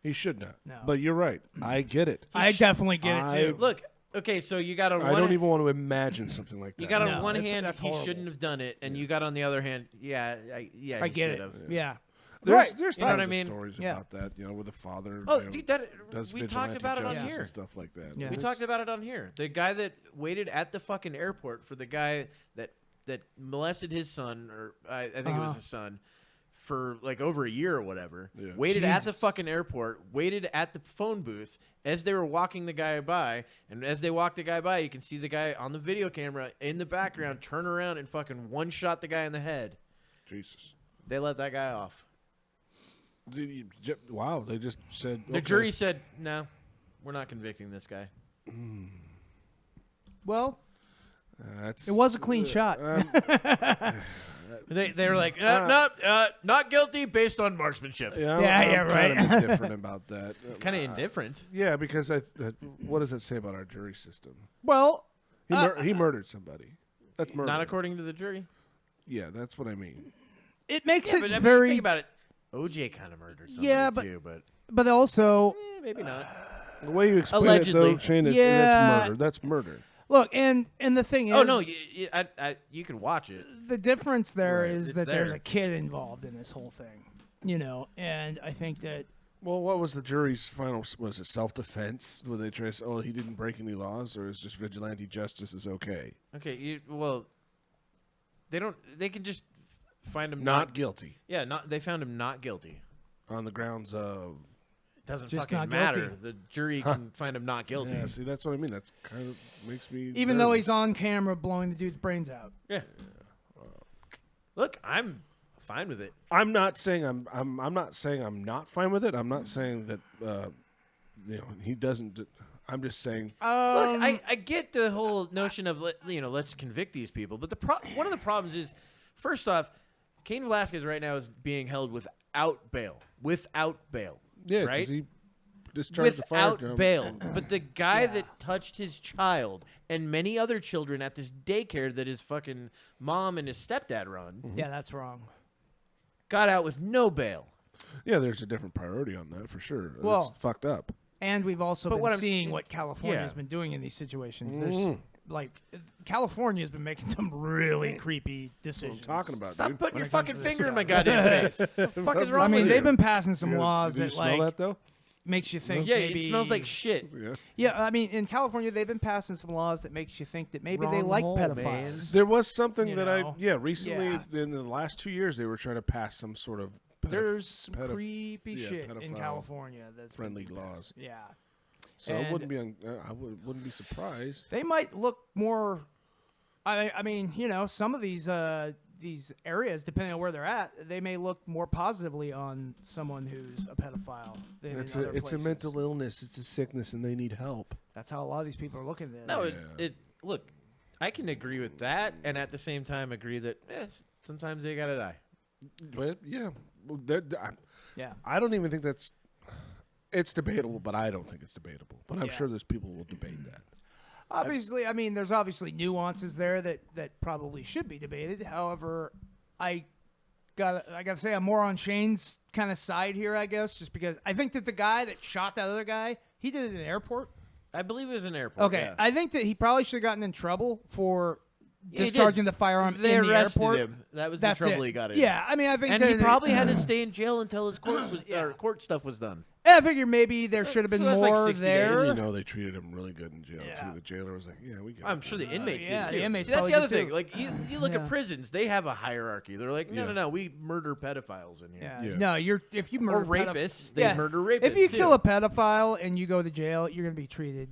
He should not. No. But you're right. I get it. I definitely get it too. Look, okay, so you got on I one. don't even want to imagine something like that. You got on No, one that's- hand, that's he horrible. shouldn't have done it, and you got on the other hand, I he get it. should've. Yeah. There's Right. tons You know what I of mean? stories Yeah. about that, with the father. Oh, you know, dude, that does we talked vigilante about it on justice here. and stuff like that. Yeah. We talked about it on here. The guy that waited at the fucking airport for the guy that molested his son, or I think it was his son, for like over a year or whatever. Yeah. Waited at the Jesus. fucking airport, waited at the phone booth as they were walking the guy by, and as they walked the guy by, you can see the guy on the video camera in the background turn around and fucking one-shot the guy in the head. Jesus. They let that guy off. Wow, they just said The jury said, no, we're not convicting this guy. Well, That's, it was a clean shot. They were like, not guilty based on marksmanship. Yeah, Yeah, I'm right. kind of indifferent about that. Kind of indifferent. Yeah, because what does that say about our jury system? Well, He murdered somebody. That's murder. Not according to the jury. Yeah, that's what I mean. it makes Yeah, it but I mean, very. think about it. OJ kind of murdered somebody Yeah, but- too, but but also, maybe not. The way you explain Allegedly. it, though, Shane, Yeah. that's murder. That's murder. look, and the thing is, Oh no, you can watch it. the difference there Right, is it's that there's there. a kid involved in this whole thing, and I think that Well, what was the jury's final? Was it self-defense? Were they try to say, oh, he didn't break any laws, or is just vigilante justice is okay? Okay, they don't. They can just find him Not guilty Yeah, they found him not guilty. on the grounds of. Doesn't Just fucking not matter. guilty. The jury can find him not guilty. Yeah, see, that's what I mean. That's kind of makes me. even though he's nervous. on camera blowing the dude's brains out. Yeah. Look, I'm fine with it. I'm not saying I'm not saying I'm not fine with it. I'm not saying that he doesn't. I'm just saying. Look, I get the whole notion of let's convict these people, but one of the problems is, first off, Cain Velasquez right now is being held without bail. Without bail. Yeah, 'cause right. he discharged the Without firearm. bail. But the guy that touched his child and many other children at this daycare that his fucking mom and his stepdad run Yeah, that's wrong. got out with no bail. Yeah, there's a different priority on that for sure. Well- It's fucked up. And we've also But been what I'm seeing saying- what California's yeah. been doing in these situations. There's California's been making some really creepy decisions. What I'm talking about, Stop dude. putting When your it comes fucking to this finger in my stuff. goddamn face. What the fuck is wrong I mean, with they've you? been passing some Yeah, laws did you that smell that though? makes you think. Yeah, maybe, it smells like shit. Yeah. Yeah, I mean, in California, they've been passing some laws that makes you think that maybe they Wrong like hole, pedophiles. man. There was something You that know? recently Yeah. in the last 2 years they were trying to pass some sort of There's some creepy yeah, shit in pedophile California that's been friendly passed. laws. Yeah, So I And- wouldn't be surprised. they might look more. I mean, some of these areas, depending on where they're at, they may look more positively on someone who's a pedophile than It's in a other it's a places. mental illness. It's a sickness, and they need help. That's how a lot of these people are looking at it. No, Yeah. look, I can agree with that, and at the same time agree that sometimes they gotta die. But yeah, yeah. I don't even think that's. It's debatable, but I don't think it's debatable. But I'm Yeah. sure there's people who will debate that. Obviously, I mean, there's obviously nuances there that probably should be debated. However, I gotta say I'm more on Shane's kind of side here, I guess, just because I think that the guy that shot that other guy, he did it in an airport. I believe it was an airport. Okay, yeah. I think that he probably should have gotten in trouble for Yeah, he discharging did. the firearm They in the arrested airport. him. That was That's the trouble it. he got in. Yeah, I mean, I think And that he probably had to stay in jail until his court stuff was done. I figure maybe there should have been so that's like more 60 there. days. They treated him really good in jail Yeah. too. The jailer was like, "Yeah, we get." I'm sure the inmates yeah, did the too. inmates See, that's probably the other did thing. too. Like you look Yeah. at prisons, they have a hierarchy. They're like, Yeah. no, we murder pedophiles in here. Yeah. Yeah. No, if you murder Or rapists, they yeah. murder rapists. If you too. kill a pedophile and you go to jail, you're gonna be treated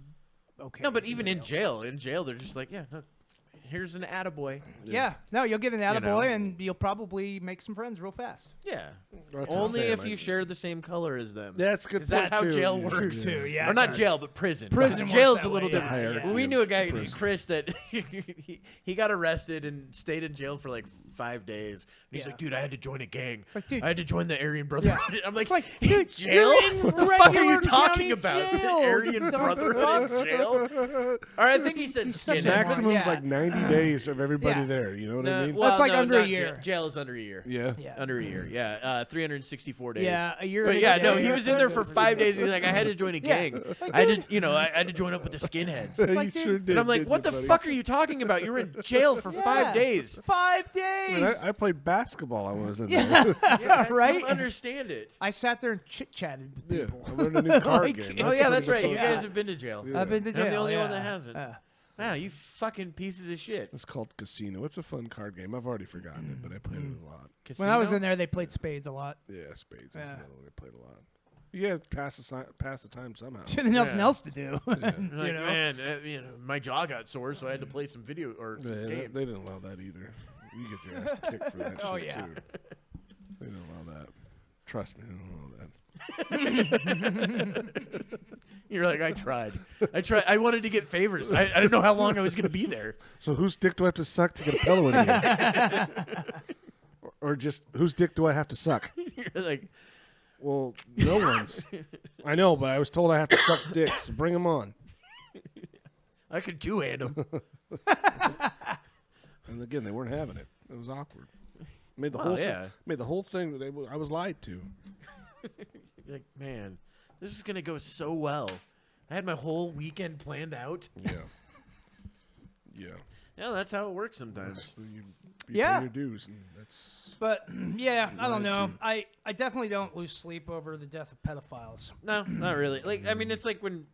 okay. No, but even in jail, they're just like, yeah, no, here's an attaboy. Yeah. No, you'll get an attaboy know. and you'll probably make some friends real fast. Yeah. That's what I'm Only saying, if man. you share the same color as them. That's a good. 'Cause that's point, how too. jail Yeah. works. Too, yeah. Or it not does. jail, but prison. Prison works Jail's that a little way, yeah, different. yeah. We knew a guy, Prison. Chris, that he got arrested and stayed in jail for like 5 days. And he's Yeah. like, dude, I had to join a gang. like, dude- I had to join the Aryan Brotherhood. I'm like, like, in dude, jail? you're in What the fuck are regular you talking county about? jail. Aryan The Brotherhood in jail? All right, I think he said such a skinhead. Maximum's Yeah. like 90 days of everybody Yeah. there. You know what I mean? Well, That's like no, under a not year. Jail is under a year. Yeah. Yeah. Under a year, yeah. 364 days. Yeah, a year But and a yeah, day. no, he was in there for 5 days. He's like, I had to join a gang. I did, I had to join up with the skinheads. You like, dude- sure did. And I'm like, didn't what you, the buddy? fuck are you talking about? You were in jail for 5 days. 5 I days. mean, I played basketball. I was in there. Yeah, right? I don't understand it. I sat there and chit-chatted with Yeah, people. I learned a new card Like, game. Oh yeah, that's pretty right. much You all- guys have been to jail. Yeah. I've been to jail. I'm the only one yeah. that hasn't. Wow, you fucking pieces of shit. It's called Casino. It's a fun card game. I've already forgotten it, but I played it a lot. When I was Casino? in there, they played spades a lot. Yeah, Spades is Yeah. another one I played a lot. Yeah, pass the time somehow. There's nothing Yeah. else to do. Like, you know? man, my jaw got sore, so I had to play some video or some Yeah, games. they didn't allow that either. You get your ass kicked for that Oh, shit yeah. too. They didn't allow that. Trust me, they don't allow that. You're like, I tried. I wanted to get favors. I didn't know how long I was going to be there. So whose dick do I have to suck to get a pillow in here? or just whose dick do I have to suck? You're like, Well, no one's. I know, but I was told I have to suck dicks. So bring them on. I could two-hand them. And again, they weren't having it. It was awkward. Made the Oh, whole yeah. made the whole thing. I was lied to. You're like, man, this is going to go so well. I had my whole weekend planned out. Yeah. Yeah. Yeah, that's how it works sometimes. You Yeah. pay your dues, and that's But yeah, I don't Lied know. to. I definitely don't lose sleep over the death of pedophiles. No, not really. Like, I mean, it's like when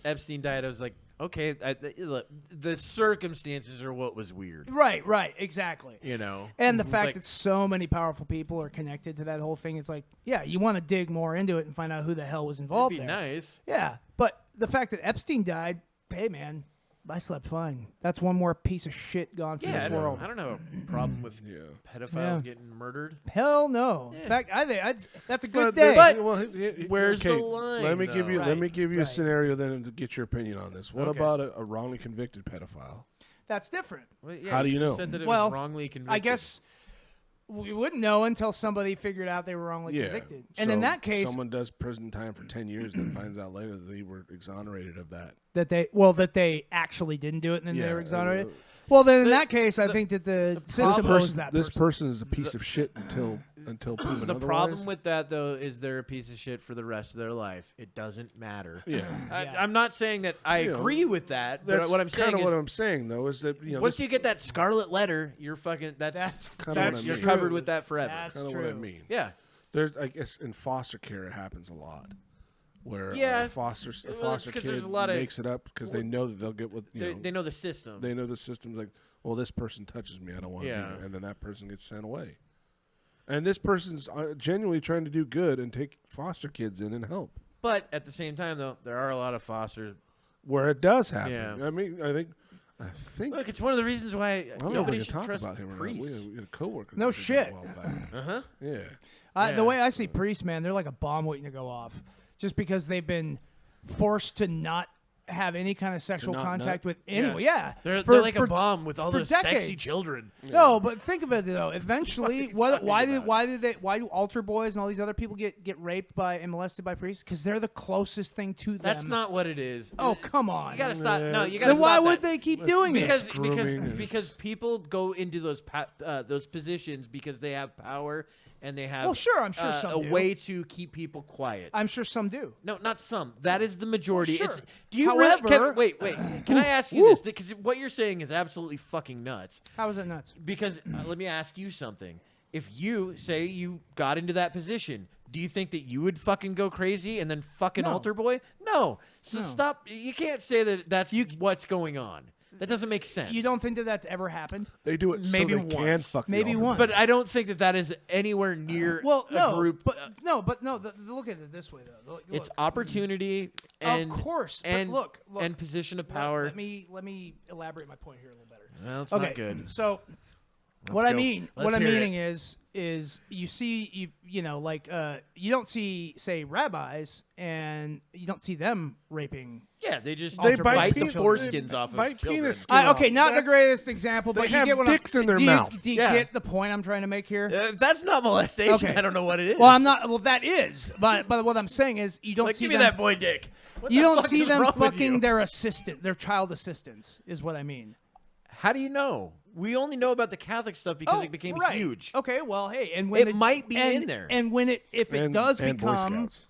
Epstein died, I was like, okay, look, the circumstances are what was weird, Right, exactly. you know? And the It's fact like- that so many powerful people are connected to that whole thing, it's like, yeah, you want to dig more into it and find out who the hell was it'd involved be there. nice. Yeah, but the fact that Epstein died, hey man, I slept fine. That's one more piece of shit gone from Yeah, this world. I don't have a problem with yeah. pedophiles Yeah. getting murdered. Hell no. Yeah. In fact, I think that's a good there- day. But well, where's the okay, line, Let me give you. though? Let me Right, give you a right. scenario then to get your opinion on this. What Okay. about a wrongly convicted pedophile? That's different. Well, yeah, How do you know? Said that it Well, was wrongly convicted. I guess we wouldn't know until somebody figured out they were wrongly Yeah. convicted. And So in that case, someone does prison time for 10 years, and then finds out later that they were exonerated of that. that they actually didn't do it and then they Yeah, were exonerated. uh, Well, then in the- that case, I think that the system owes that This person. person is a piece of shit until proven the otherwise. problem with that, though, is they're a piece of shit for the rest of their life. It doesn't matter. Yeah. Yeah. I'm not saying that I You know, agree with that, but That's what I'm saying kinda is, what I'm saying though is that once you get that scarlet letter, you're fucking. That's kinda what I you're mean. covered with that forever. That's kind of what I true. mean. Yeah. There's, I guess, in foster care it happens a lot, where Yeah. a foster Well, it's foster 'cause kid there's a lot of- makes it up because they know that they'll get what They know the system. They know the system's like, well, this person touches me, I don't want to Yeah. be here, and then that person gets sent away. And this person's genuinely trying to do good and take foster kids in and help. But at the same time, though, there are a lot of foster. Where it does happen. Yeah. I mean, I think. Look, it's one of the reasons why I don't know if nobody we should can talk trust about him or not. priests. We had a coworker. No that did that shit. a while back. Uh-huh. Yeah. The Yeah. way I see priests, man, they're like a bomb waiting to go off, just because they've been forced to not have any kind of sexual not contact nut? with anyone. Yeah, They're For- like for- a bomb with all for those sexy decades. children. No, but think about it though. Eventually, why talking do altar boys and all these other people get raped by and molested by priests? Because they're the closest thing to them. That's not what it is. Oh, come on. You gotta stop. No, you gotta Then stop. why that. would they keep doing it? Because grooming, because people go into those positions because they have power and they have Well, sure, I'm sure some a do. way to keep people quiet. I'm sure some do. No, not some. That is the majority. Well, It's, sure. do you However- wait? Can I ask you this? Because what you're saying is absolutely fucking nuts. How is that nuts? Because let me ask you something. If you say you got into that position, do you think that you would fucking go crazy and then fucking No. altar boy? No. So No. stop. You can't say that that's what's going on. That doesn't make sense. You don't think that that's ever happened? They do it Maybe so they can once. fuck the Maybe altar once. boys. But I don't think that that is anywhere near Well, a no, group. but no. Look at it this way though. Look, It's opportunity and of course. and but look, and position of power. Let me elaborate my point here a little better. Well, it's Okay, not good. so What I mean, Let's what I'm hear meaning is you see, you know, like you don't see, say, rabbis, and you don't see them raping. Yeah, they just They bite the penis- foreskins off of bite children. penis skin Okay, off. not the That- greatest example, they but you have get what dicks I'm, in their do you, mouth. Do you Yeah. get the point I'm trying to make here? That's not molestation. Okay. I don't know what it is. Well, I'm not. Well, that is, but what I'm saying is you don't Like, see give me them. that boy dick. What You the don't fuck see is them wrong with fucking you? their assistant, their child assistants, is what I mean. How do you know? We only know about the Catholic stuff because it became right. huge. Okay, well, hey, and when It might be in there. and when if it does and Boy become. Scouts.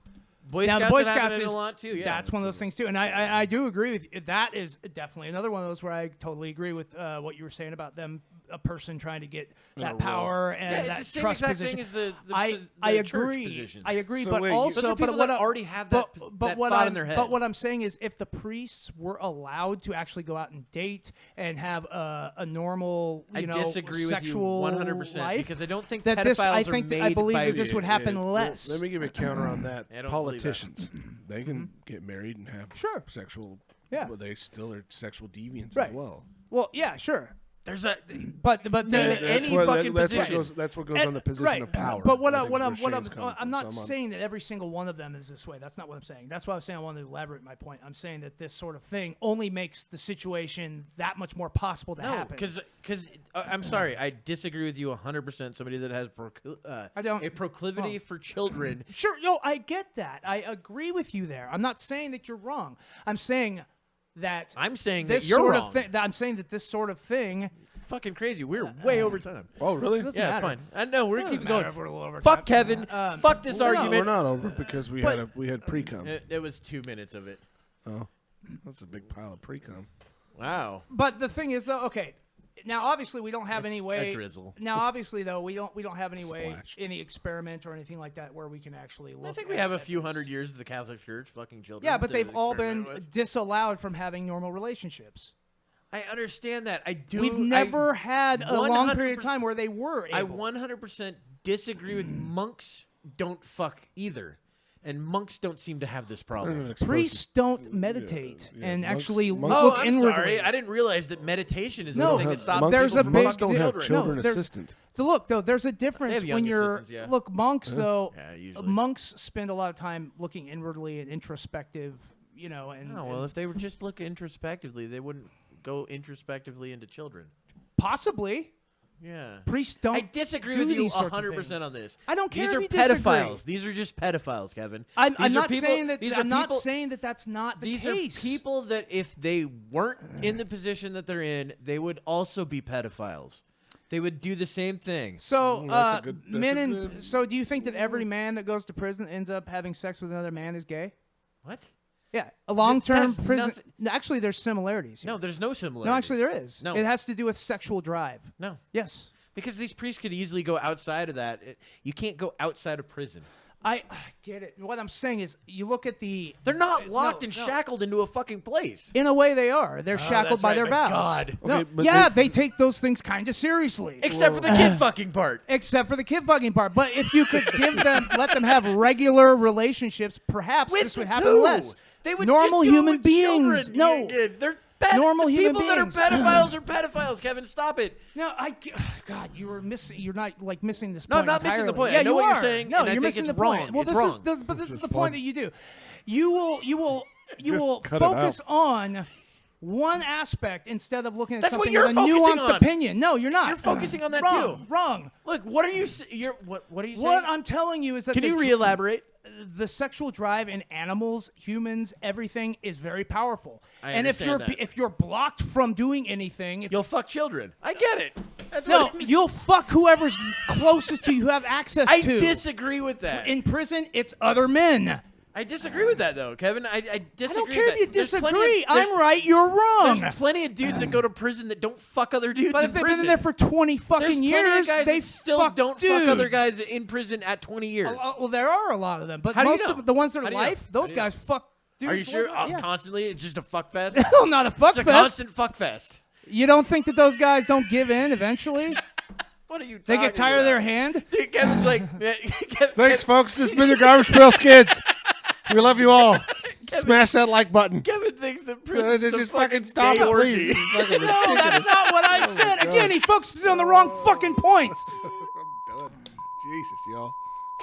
Boy Now, Scouts the Boy have Scouts happened is a lot too. Yeah, that's one of those things too, and I do agree with you. That is definitely another one of those where I totally agree with what you were saying about them, a person trying to get that power and Yeah, it's that the same trust exact position. thing as the I church agree. positions. I agree, So but wait, you- also, Those are people but what that I- already have that but what thought I'm, in their head. But what I'm saying is, if the priests were allowed to actually go out and date and have a normal, I disagree with you sexual 100% life, because I don't think that this, I pedophiles are think, made I believe by that this would happen less. Let me give you a counter on that. I don't believe that. Politicians, they can get married and have Sure. sexual. Yeah. But they still are sexual deviants Right. as well. Well, yeah, sure, There's a but That's any fucking position. That's what goes on the position right. of power. But what I I, think what is I'm, where what Shane's coming I'm from. not So I'm saying that every single one of them is this way. That's not what I'm saying. That's why I'm saying I wanted to elaborate my point. I'm saying that this sort of thing only makes the situation that much more possible to no, happen. because I'm sorry, I disagree with you 100%. Somebody that has I don't- a proclivity for children. Sure, no, I get that. I agree with you there. I'm not saying that you're wrong. I'm saying that I'm saying this that you're sort wrong. of thing. I'm saying that this sort of thing. Fucking crazy. We're way over time. Oh, really? Doesn't Yeah, it's matter. fine. I know we're Doesn't keeping matter going. if we're a little over Fuck time. Kevin. Fuck this No, argument. we're not over because we had pre-cum. It was 2 minutes of it. Oh, that's a big pile of pre-cum. Wow. But the thing is, though, okay. Now, obviously, we don't have It's any a way. drizzle. Now, obviously, though, we don't have any way, Splash. any experiment or anything like that where we can actually look. I think we at- have a at few this. hundred years of the Catholic Church fucking children. Yeah, but to they've all been experiment with. disallowed from having normal relationships. I understand that. I do. We've never had a long period of 100% time where they were able. I 100% disagree with monks. Don't fuck either, and monks don't seem to have this problem. Priests don't meditate yeah, and monks- actually monks- Oh, look I'm inwardly. sorry. I didn't realize that meditation is No, the thing that stops there's people a from big monks don't fucking have children. children No, there- assistant. Look, though, there's a difference have young when you're assistants, yeah. look monks though. Yeah, usually. Monks spend a lot of time looking inwardly and introspective, you know. And, Oh well, and if they would just look introspectively, they wouldn't go introspectively into children. possibly Yeah. priests don't. I disagree do with you these sorts of 100% things. on this. I don't care These if are you disagree. pedophiles. These are just pedophiles, Kevin. I'm These are not people- saying that. these are I'm not people- saying that that's not the These case. are people that if they weren't in the position that they're in, they would also be pedophiles. They would do the same thing. So, that's a good- that's men a and good- so, do you think that every man that goes to prison ends up having sex with another man is gay? What? Yeah, a long-term that's prison. nothing- Actually, there's similarities. Here. No, there's no similarities. No, actually, there is. No. It has to do with sexual drive. No. Yes. Because these priests could easily go outside of that. You can't go outside of prison. I get it. What I'm saying is, you look at the. They're not locked and no. shackled into a fucking place. In a way, they are. They're shackled that's by right, their but vows. God. No, Okay, but yeah, they take those things kind of seriously. Except for the kid fucking part. Except for the kid fucking part. But if you could give them, let them have regular relationships, perhaps With this would happen who? less. They would Normal just do it human with beings. children. No. They're Normal the human people beings. that are pedophiles are pedophiles. Kevin, stop it. No, God, you were missing. You're not like missing this No, point. I'm not missing the entirely. point. Yeah, I know you what you're are. saying, No, and I you're think missing it's the point. wrong. Well, It's this wrong. is but this is is the point fun. that you do. You will Just cut it focus out. on one aspect instead of looking at That's what something you're with a focusing nuanced on. opinion. No, you're not. You're focusing on that wrong, too. Wrong. Look, what are you? What are you saying? What I'm telling you is that Can the you re-elaborate? the sexual drive in animals, humans, everything is very powerful. I and if understand that. if you're blocked from doing anything, if You'll fuck children. I get it. That's no, what it means. you'll fuck whoever's closest to you, who have access I to. disagree with that. In prison, it's other men. I disagree with that, though, Kevin. I disagree. I don't care with if you that. There's plenty disagree. of- there- I'm right, you're wrong. There's plenty of dudes that go to prison that don't fuck other dudes But in if they've prison. been in there for 20 There's fucking plenty years, of guys they that still fuck don't dudes. fuck other guys in prison at 20 years. Well, there are a lot of them, but How do you most know? of the ones that How are do you know? life, How those do you know? guys fuck dudes. Are you sure? like- yeah. Constantly? It's just a fuck fest? No, not a fuck It's a fest. constant fuck fest. You don't think that those guys don't give in eventually? What are you They talking get tired of their about? hand? Dude, Kevin's like... Thanks, folks. This has been the Garbage Pale Skids. We love you all. Smash that like button. Kevin thinks that prison's a Just fucking fucking stop gay it, orgy. please. It's fucking No, ridiculous. that's not what I said. Again, he focuses on the wrong fucking points. I'm done. Jesus, y'all.